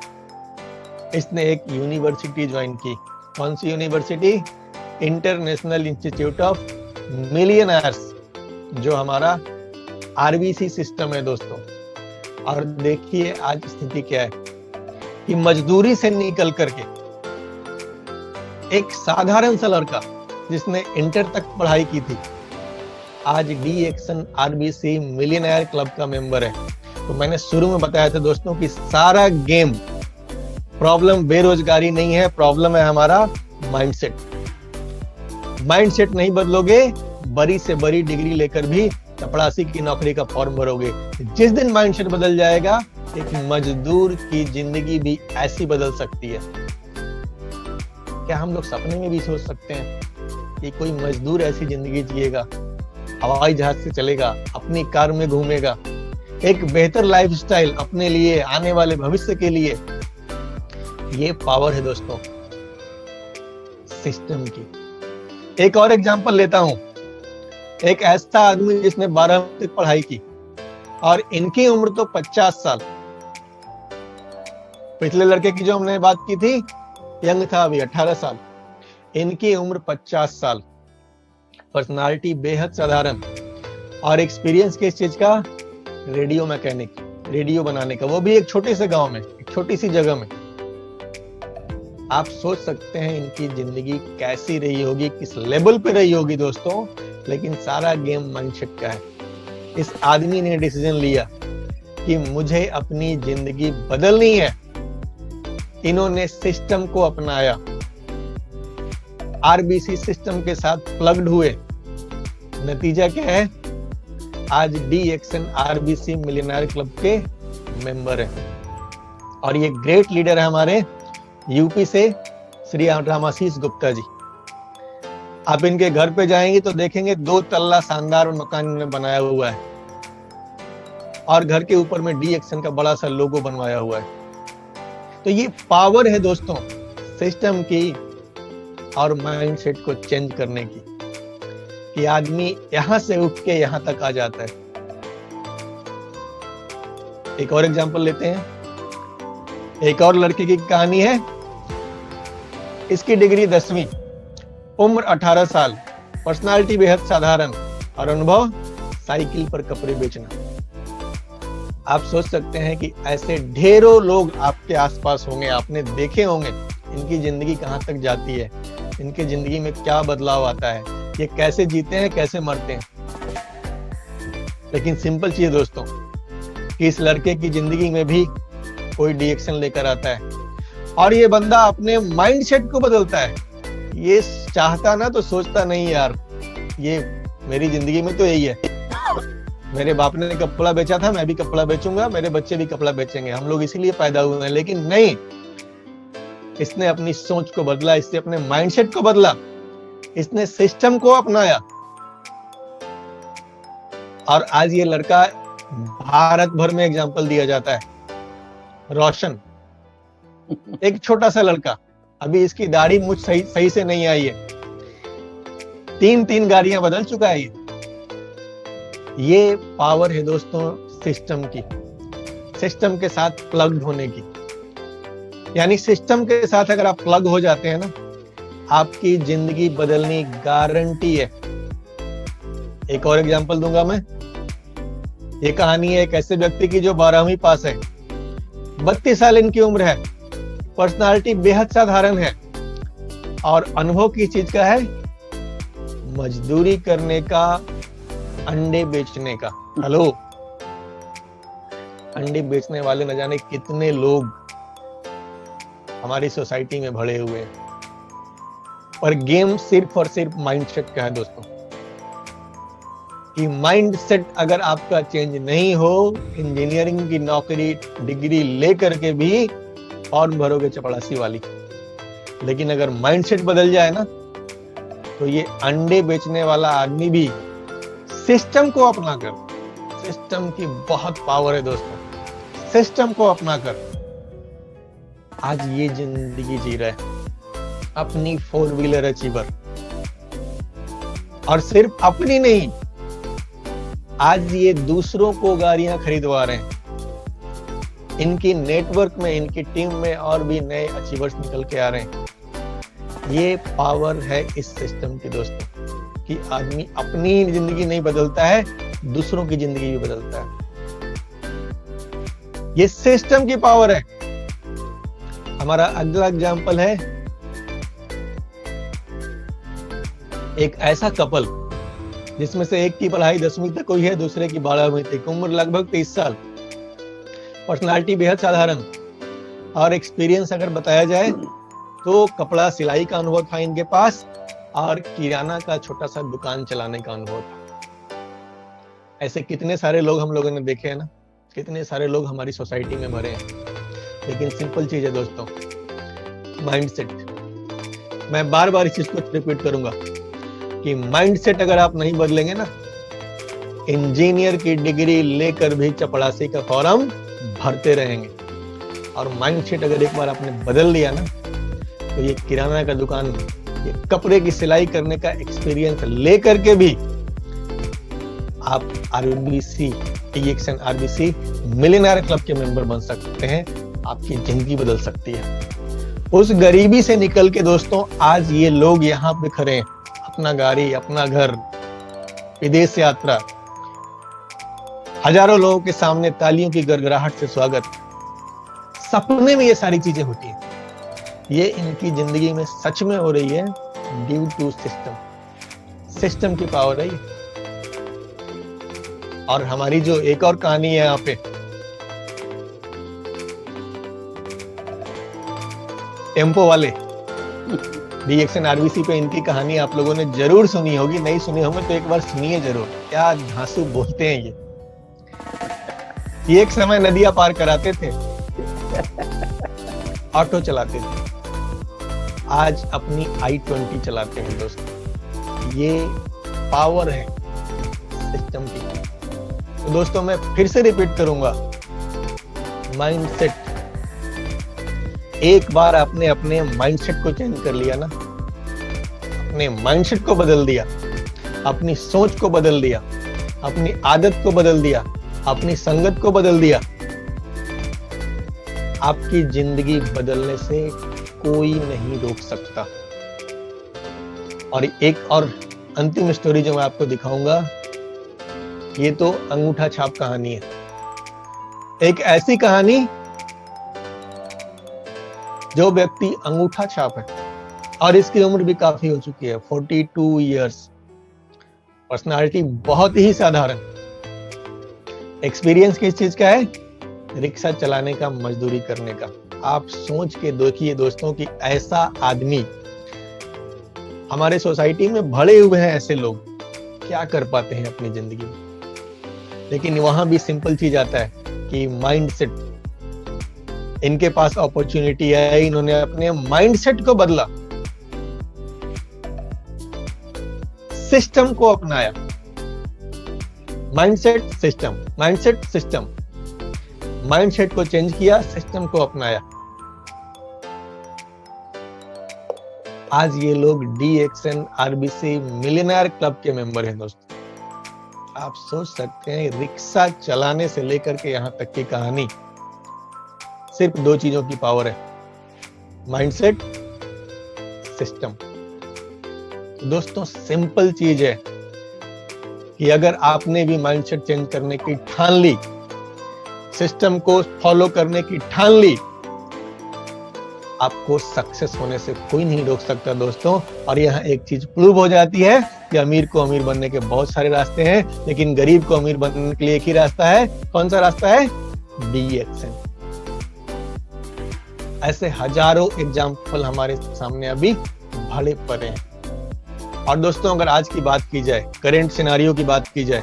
इसने एक यूनिवर्सिटी ज्वाइन की। कौन सी university? International Institute of Millionaires, जो हमारा आरबीसी सिस्टम है दोस्तों। और देखिए आज स्थिति क्या है कि मजदूरी से निकल करके एक साधारण सा लड़का जिसने इंटर तक पढ़ाई की थी, आज D action RBC millionaire club का मेंबर है। तो मैंने शुरू में बताया था दोस्तों कि सारा गेम, प्रॉब्लम बेरोजगारी नहीं है, प्रॉब्लम है हमारा माइंडसेट। माइंडसेट नहीं बदलोगे, बड़ी से बड़ी डिग्री लेकर भी चपरासी की नौकरी का फॉर्म भरोगे। जिस दिन माइंडसेट बदल जाएगा, एक मजदूर की जिंदगी भी ऐसी बदल सकती है। क्या हम लोग सपने में भी सोच सकते हैं कि कोई मजदूर ऐसी जिंदगी जिएगा, हवाई जहाज से चलेगा, अपनी कार में घूमेगा, एक बेहतर लाइफस्टाइल अपने लिए, आने वाले भविष्य के लिए? ये पावर है दोस्तों सिस्टम की। एक और एग्जांपल लेता हूं। एक ऐसा आदमी जिसने 12वीं तक पढ़ाई की और इनकी उम्र तो 50 साल। पिछले लड़के की जो हमने बात की थी, यंग था, अभी 18 साल। इनकी उम्र 50 साल, पर्सनालिटी बेहद साधारण, और एक्सपीरियंस किस चीज का? रेडियो मैकेनिक, रेडियो बनाने का, वो भी एक छोटे से गांव में, एक छोटी सी जगह में। आप सोच सकते हैं इनकी जिंदगी कैसी रही होगी, किस लेवल पे रही होगी दोस्तों। लेकिन सारा गेम माइंडसेट का है। इस आदमी ने डिसीजन लिया कि मुझे अपनी जिंदगी बदलनी है। इन्होंने सिस्टम को अपनाया, आरबीसी सिस्टम के साथ प्लग्ड हुए। नतीजा क्या है? आज D action RBC millionaire club के मेंबर है। और ये ग्रेट लीडर है हमारे यूपी से, श्री रामाशीष गुप्ता जी। आप इनके घर पे जाएंगे तो देखेंगे 2 तल्ला शानदार मकान में बनाया हुआ है, और घर के ऊपर में डी एक्शन का बड़ा सा लोगो बनवाया हुआ है। तो ये पावर है दोस्तों सिस्टम की और माइंडसेट को चेंज करने की, कि आदमी यहां से उठ के यहां तक आ जाता है। एक और एग्जांपल लेते हैं। एक और लड़के की कहानी है। इसकी डिग्री 10वीं, उम्र 18 साल, पर्सनालिटी बेहद साधारण, और अनुभव साइकिल पर कपड़े बेचना। आप सोच सकते हैं कि ऐसे ढेरों लोग आपके आसपास होंगे, आपने देखे होंगे। इनकी जिंदगी कहां तक जाती है, इनकी जिंदगी में क्या बदलाव आता है, ये कैसे जीते हैं, कैसे मरते हैं। लेकिन सिंपल चीज दोस्तों कि इस लड़के की जिंदगी में भी कोई डिएक्शन लेकर आता है, और ये बंदा अपने माइंडसेट को बदलता है। ये चाहता ना तो सोचता नहीं यार, ये मेरी जिंदगी में तो यही है, मेरे बाप ने कपड़ा बेचा था, मैं भी कपड़ा बेचूंगा, मेरे बच्चे भी कपड़ा बेचेंगे, हम लोग इसीलिए पैदा हुए हैं। लेकिन नहीं, इसने अपनी सोच को बदला, इसने अपने माइंडसेट को बदला, इसने सिस्टम को अपनाया, और आज ये लड़का भारत भर में एग्जाम्पल दिया जाता है। रोशन, एक छोटा सा लड़का, अभी इसकी दाढ़ी मुझ सही से नहीं आई है, 3 गाड़ियां बदल चुका है। ये पावर है दोस्तों सिस्टम की, सिस्टम के साथ प्लग होने की। यानी सिस्टम के साथ अगर आप प्लग हो जाते हैं ना, आपकी जिंदगी बदलनी गारंटी है। एक और एग्जांपल दूंगा मैं। ये कहानी है एक ऐसे व्यक्ति की जो 12वीं पास है, 32 साल इनकी उम्र है, पर्सनालिटी बेहद साधारण है, और अनुभव किस चीज का है? मजदूरी करने का, अंडे बेचने का। हेलो, अंडे बेचने वाले न जाने कितने लोग हमारी सोसाइटी में भरे हुए हैं। और गेम सिर्फ और सिर्फ माइंडसेट का है दोस्तों, कि माइंडसेट अगर आपका चेंज नहीं हो, इंजीनियरिंग की नौकरी डिग्री लेकर के भी फॉर्म भरोगे चपड़ासी वाली, लेकिन अगर माइंडसेट बदल जाए ना, तो ये अंडे बेचने वाला आदमी भी सिस्टम को अपनाकर, सिस्टम की बहुत पावर है दोस्तों, सिस्टम को अपनाकर आज ये जिंदगी जी रहा है, अपनी 4 व्हीलर अचीवर। और सिर्फ अपनी नहीं, आज ये दूसरों को गाड़ियां खरीदवा रहे हैं। इनकी नेटवर्क में, इनकी टीम में और भी नए अचीवर्स निकल के आ रहे हैं। ये पावर है इस सिस्टम की दोस्तों, कि आदमी अपनी जिंदगी नहीं बदलता है, दूसरों की जिंदगी भी बदलता है। ये सिस्टम की पावर है। हमारा अगला एग्जाम्पल है एक ऐसा कपल जिसमें से एक की पढ़ाई 10वीं तक हुई है, दूसरे की 12वीं तक, उम्र लगभग 23 साल, पर्सनालिटी बेहद साधारण, और एक्सपीरियंस अगर बताया जाए तो कपड़ा सिलाई का अनुभव था इनके पास, और किराना का छोटा सा दुकान चलाने का अनुभव था। ऐसे कितने सारे लोग हम लोगों ने देखे हैं ना, कितने सारे लोग हमारी सोसाइटी में भरे हैं। लेकिन सिंपल चीज है दोस्तों, माइंडसेट। मैं बार बार इस चीज को रिपीट करूंगा कि माइंडसेट अगर आप नहीं बदलेंगे ना, इंजीनियर की डिग्री लेकर भी चपड़ासी का फॉर्म भरते रहेंगे। और माइंडसेट अगर एक बार आपने बदल लिया ना, तो ये किराना का दुकान, ये कपड़े की सिलाई करने का एक्सपीरियंस लेकर के भी आप RBC, EXN RBC millionaire club के मेंबर बन सकते हैं। आपकी जिंदगी बदल सकती है। उस गरीबी से निकल के दोस्तों आज ये लोग यहाँ पे खड़े हैं, अपना गाड़ी, अपना घर, विदेश यात्रा, हजारों लोगों के सामने तालियों की गड़गड़ाहट से स्वागत। सपने में ये सारी चीजें होती हैं, ये इनकी जिंदगी में सच में हो रही है ड्यू टू सिस्टम। सिस्टम की पावर है ये। और हमारी जो एक और कहानी है यहाँ पे, टेम्पो वाले, EXN RBC पे इनकी कहानी आप लोगों ने जरूर सुनी होगी, नहीं सुनी होगी तो एक बार सुनिए जरूर। क्या धांसू बोलते हैं ये एक समय नदियां पार कराते थे, ऑटो चलाते थे, आज अपनी i20 चलाते हैं दोस्तों। ये पावर है सिस्टम की। तो दोस्तों मैं फिर से रिपीट करूंगा, माइंडसेट। एक बार आपने अपने माइंडसेट को चेंज कर लिया ना, अपने माइंडसेट को बदल दिया, अपनी सोच को बदल दिया, अपनी आदत को बदल दिया, अपनी संगत को बदल दिया, आपकी जिंदगी बदलने से कोई नहीं रोक सकता। और एक और अंतिम स्टोरी जो मैं आपको दिखाऊंगा, ये तो अंगूठा छाप कहानी है। एक ऐसी कहानी जो व्यक्ति अंगूठा छाप है और इसकी उम्र भी काफी हो चुकी है, 42 इयर्स, पर्सनालिटी बहुत ही साधारण, एक्सपीरियंस किस चीज का है, रिक्शा चलाने का, मजदूरी करने का। आप सोच के देखिए दोस्तों कि ऐसा आदमी, हमारे सोसाइटी में भरे हुए हैं ऐसे लोग, क्या कर पाते हैं अपनी जिंदगी में। लेकिन वहां भी सिंपल चीज आता है कि माइंडसेट। इनके पास अपॉर्चुनिटी है, इन्होंने अपने माइंडसेट को बदला, सिस्टम को अपनाया। Mindset system, mindset system, mindset को चेंज किया, सिस्टम को अपनाया। आज ये लोग EXN RBC मिलियनेयर क्लब के मेंबर हैं दोस्तों। आप सोच सकते हैं, रिक्शा चलाने से लेकर के यहां तक की कहानी, सिर्फ 2 चीजों की पावर है, माइंडसेट, सिस्टम। दोस्तों सिंपल चीज है कि अगर आपने भी माइंडसेट चेंज करने की ठान ली, सिस्टम को फॉलो करने की ठान ली, आपको सक्सेस होने से कोई नहीं रोक सकता दोस्तों। और यहाँ एक चीज प्रूव हो जाती है कि अमीर को अमीर बनने के बहुत सारे रास्ते हैं, लेकिन गरीब को अमीर बनने के लिए एक ही रास्ता है। कौन सा रास्ता है? DXN। ऐसे हजारों एग्जाम्पल हमारे सामने अभी भरे पड़े हैं। और दोस्तों, अगर आज की बात की जाए, करेंट सिनारियो की बात की जाए,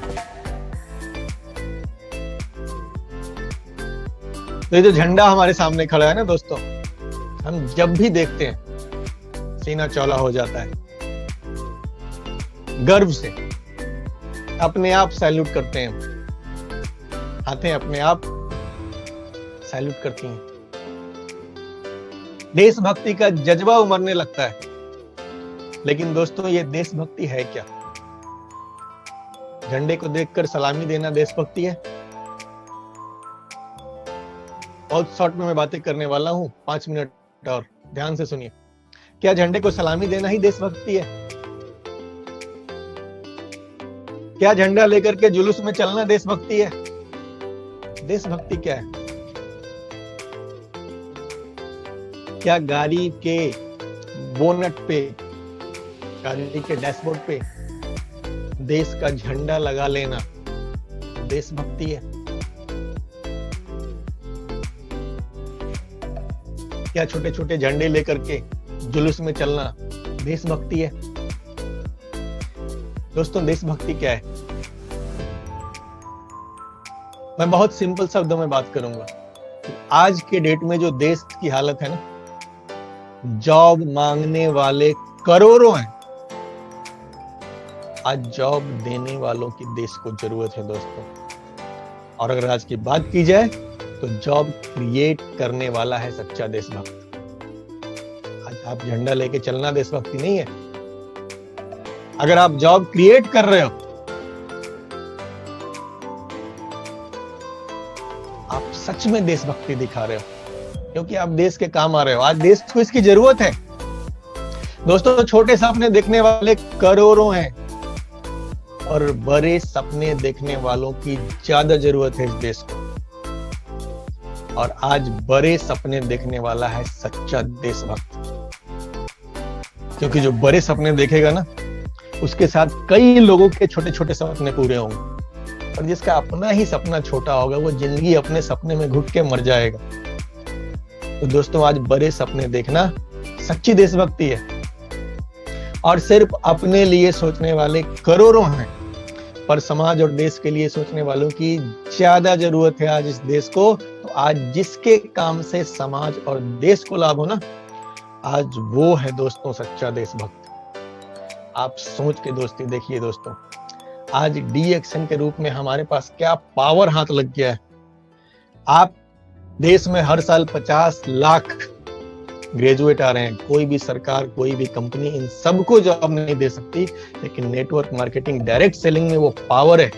तो ये जो झंडा हमारे सामने खड़ा है ना दोस्तों, हम जब भी देखते हैं सीना चौड़ा हो जाता है, गर्व से अपने आप सैल्यूट करते हैं, हाथें अपने आप सैल्यूट करती हैं। देशभक्ति का जज्बा उमड़ने लगता है। लेकिन दोस्तों, ये देशभक्ति है क्या? झंडे को देखकर सलामी देना देशभक्ति है? बहुत शॉर्ट में मैं बातें करने वाला हूं, 5 मिनट और ध्यान से सुनिए। क्या झंडे को सलामी देना ही देशभक्ति है? क्या झंडा लेकर के जुलूस में चलना देशभक्ति है? देशभक्ति क्या है? क्या गाड़ी के बोनट पे, गाड़ी के डैशबोर्ड पे देश का झंडा लगा लेना देशभक्ति है? क्या छोटे छोटे झंडे लेकर के जुलूस में चलना देशभक्ति है? दोस्तों, देशभक्ति क्या है? मैं बहुत सिंपल शब्दों में बात करूंगा। आज के डेट में जो देश की हालत है ना, जॉब मांगने वाले करोड़ों हैं। आज जॉब देने वालों की देश को जरूरत है दोस्तों। और अगर आज की बात की जाए तो जॉब क्रिएट करने वाला है सच्चा देशभक्त। आज आप झंडा लेके चलना देशभक्ति नहीं है। अगर आप जॉब क्रिएट कर रहे हो, आप सच में देशभक्ति दिखा रहे हो, क्योंकि आप देश के काम आ रहे हो। आज देश को इसकी जरूरत है दोस्तों। छोटे सपने देखने वाले करोड़ों हैं और बड़े सपने देखने वालों की ज्यादा जरूरत है इस देश को। और आज बड़े सपने देखने वाला है सच्चा देशभक्त, क्योंकि जो बड़े सपने देखेगा ना, उसके साथ कई लोगों के छोटे छोटे सपने पूरे होंगे। और जिसका अपना ही सपना छोटा होगा, वो जिंदगी अपने सपने में घुट के मर जाएगा। तो दोस्तों, आज बड़े सपने देखना सच्ची देशभक्ति है। और सिर्फ अपने लिए सोचने वाले करोड़ों हैं, पर समाज और देश के लिए सोचने वालों की ज्यादा जरूरत है आज इस देश को। तो आज जिसके काम से समाज और देश को लाभ हो ना, आज वो है दोस्तों सच्चा देशभक्त। आप सोच के दोस्ती देखिए दोस्तों, आज DXN के रूप में हमारे पास क्या पावर हाथ लग गया है। आप देश में हर साल 50 लाख ग्रेजुएट आ रहे हैं। कोई भी सरकार, कोई भी कंपनी इन सबको जॉब नहीं दे सकती, लेकिन नेटवर्क मार्केटिंग, डायरेक्ट सेलिंग में वो पावर है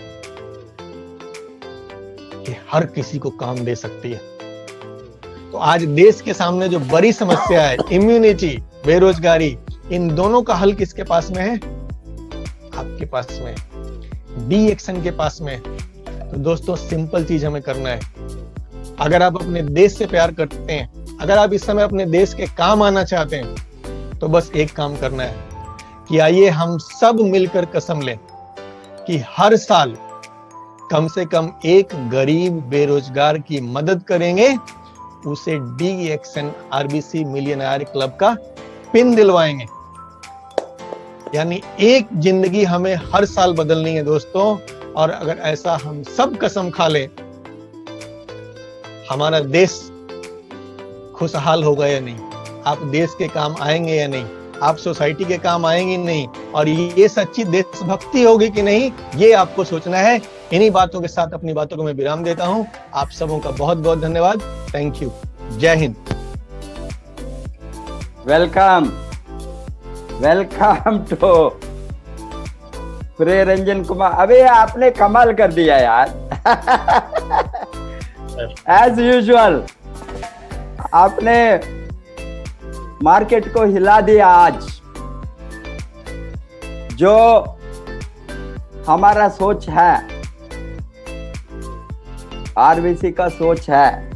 कि हर किसी को काम दे सकती है। तो आज देश के सामने जो बड़ी समस्या है, इम्यूनिटी, बेरोजगारी, इन दोनों का हल किसके पास में है? आपके पास में, DXN के पास में। तो दोस्तों, सिंपल चीज हमें करना है। अगर आप अपने देश से प्यार करते हैं, अगर आप इस समय अपने देश के काम आना चाहते हैं, तो बस एक काम करना है कि आइए हम सब मिलकर कसम लें कि हर साल कम से कम एक गरीब बेरोजगार की मदद करेंगे, उसे DXN RBC मिलियनेयर क्लब का पिन दिलवाएंगे। यानी एक जिंदगी हमें हर साल बदलनी है दोस्तों। और अगर ऐसा हम सब कसम खा लें, हमारा देश खुशहाल होगा या नहीं, आप देश के काम आएंगे या नहीं, आप सोसाइटी के काम आएंगे नहीं, और ये सच्ची देशभक्ति होगी कि नहीं, ये आपको सोचना है। इन्हीं बातों के साथ अपनी बातों को मैं विराम देता हूं। आप सबों का बहुत बहुत धन्यवाद। Thank you. जय हिंद। वेलकम टू प्रिय रंजन कुमार। अबे आपने कमाल कर दिया यार। एज यूजुअल आपने मार्केट को हिला दिया आज। जो हमारा सोच है, RBC का सोच है,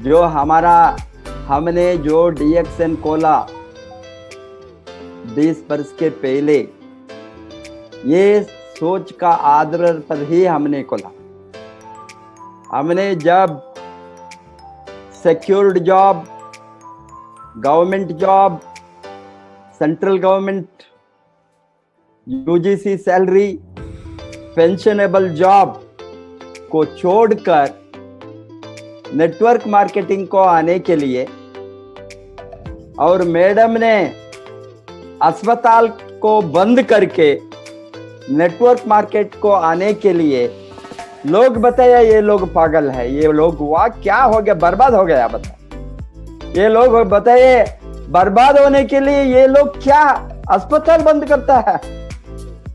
जो हमने जो DXN खोला 20 वर्ष के पहले, ये सोच का आधार पर ही हमने खोला। हमने जब secured job, government job, central government, UGC salary, pensionable job को छोड़कर नेटवर्क मार्केटिंग को आने के लिए, और मैडम ने अस्पताल को बंद करके नेटवर्क मार्केट को आने के लिए, लोग बताया ये लोग पागल है, ये लोग वाह क्या हो गया, बर्बाद हो गया। बता ये लोग बताइए बर्बाद होने के लिए ये लोग क्या अस्पताल बंद करता है?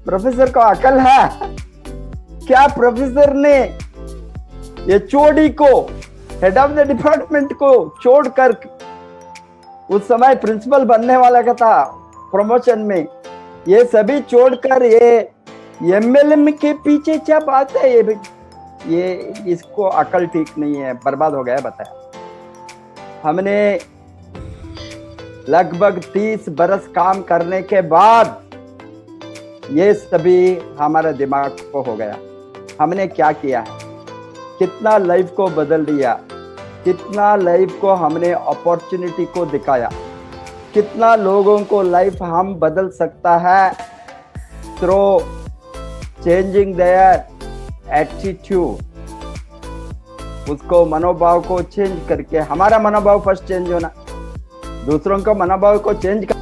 प्रोफेसर को अकल है क्या? प्रोफेसर ने ये चोडी को, हेड ऑफ द डिपार्टमेंट को छोड़कर, उस समय प्रिंसिपल बनने वाला का था प्रमोशन में, ये सभी छोड़कर ये एमएलएम के पीछे क्या बात है? ये इसको अकल ठीक नहीं है, बर्बाद हो गया। बताया हमने लगभग 30 बरस काम करने के बाद ये सभी हमारे दिमाग को हो गया। हमने क्या किया है, कितना लाइफ को बदल दिया, कितना लाइफ को हमने अपॉर्चुनिटी को दिखाया, कितना लोगों को लाइफ हम बदल सकता है थ्रू चेंजिंग देयर एटीट्यूड। उसको मनोभाव को चेंज करके, हमारा मनोभाव फर्स्ट चेंज होना, दूसरों का मनोभाव को चेंज कर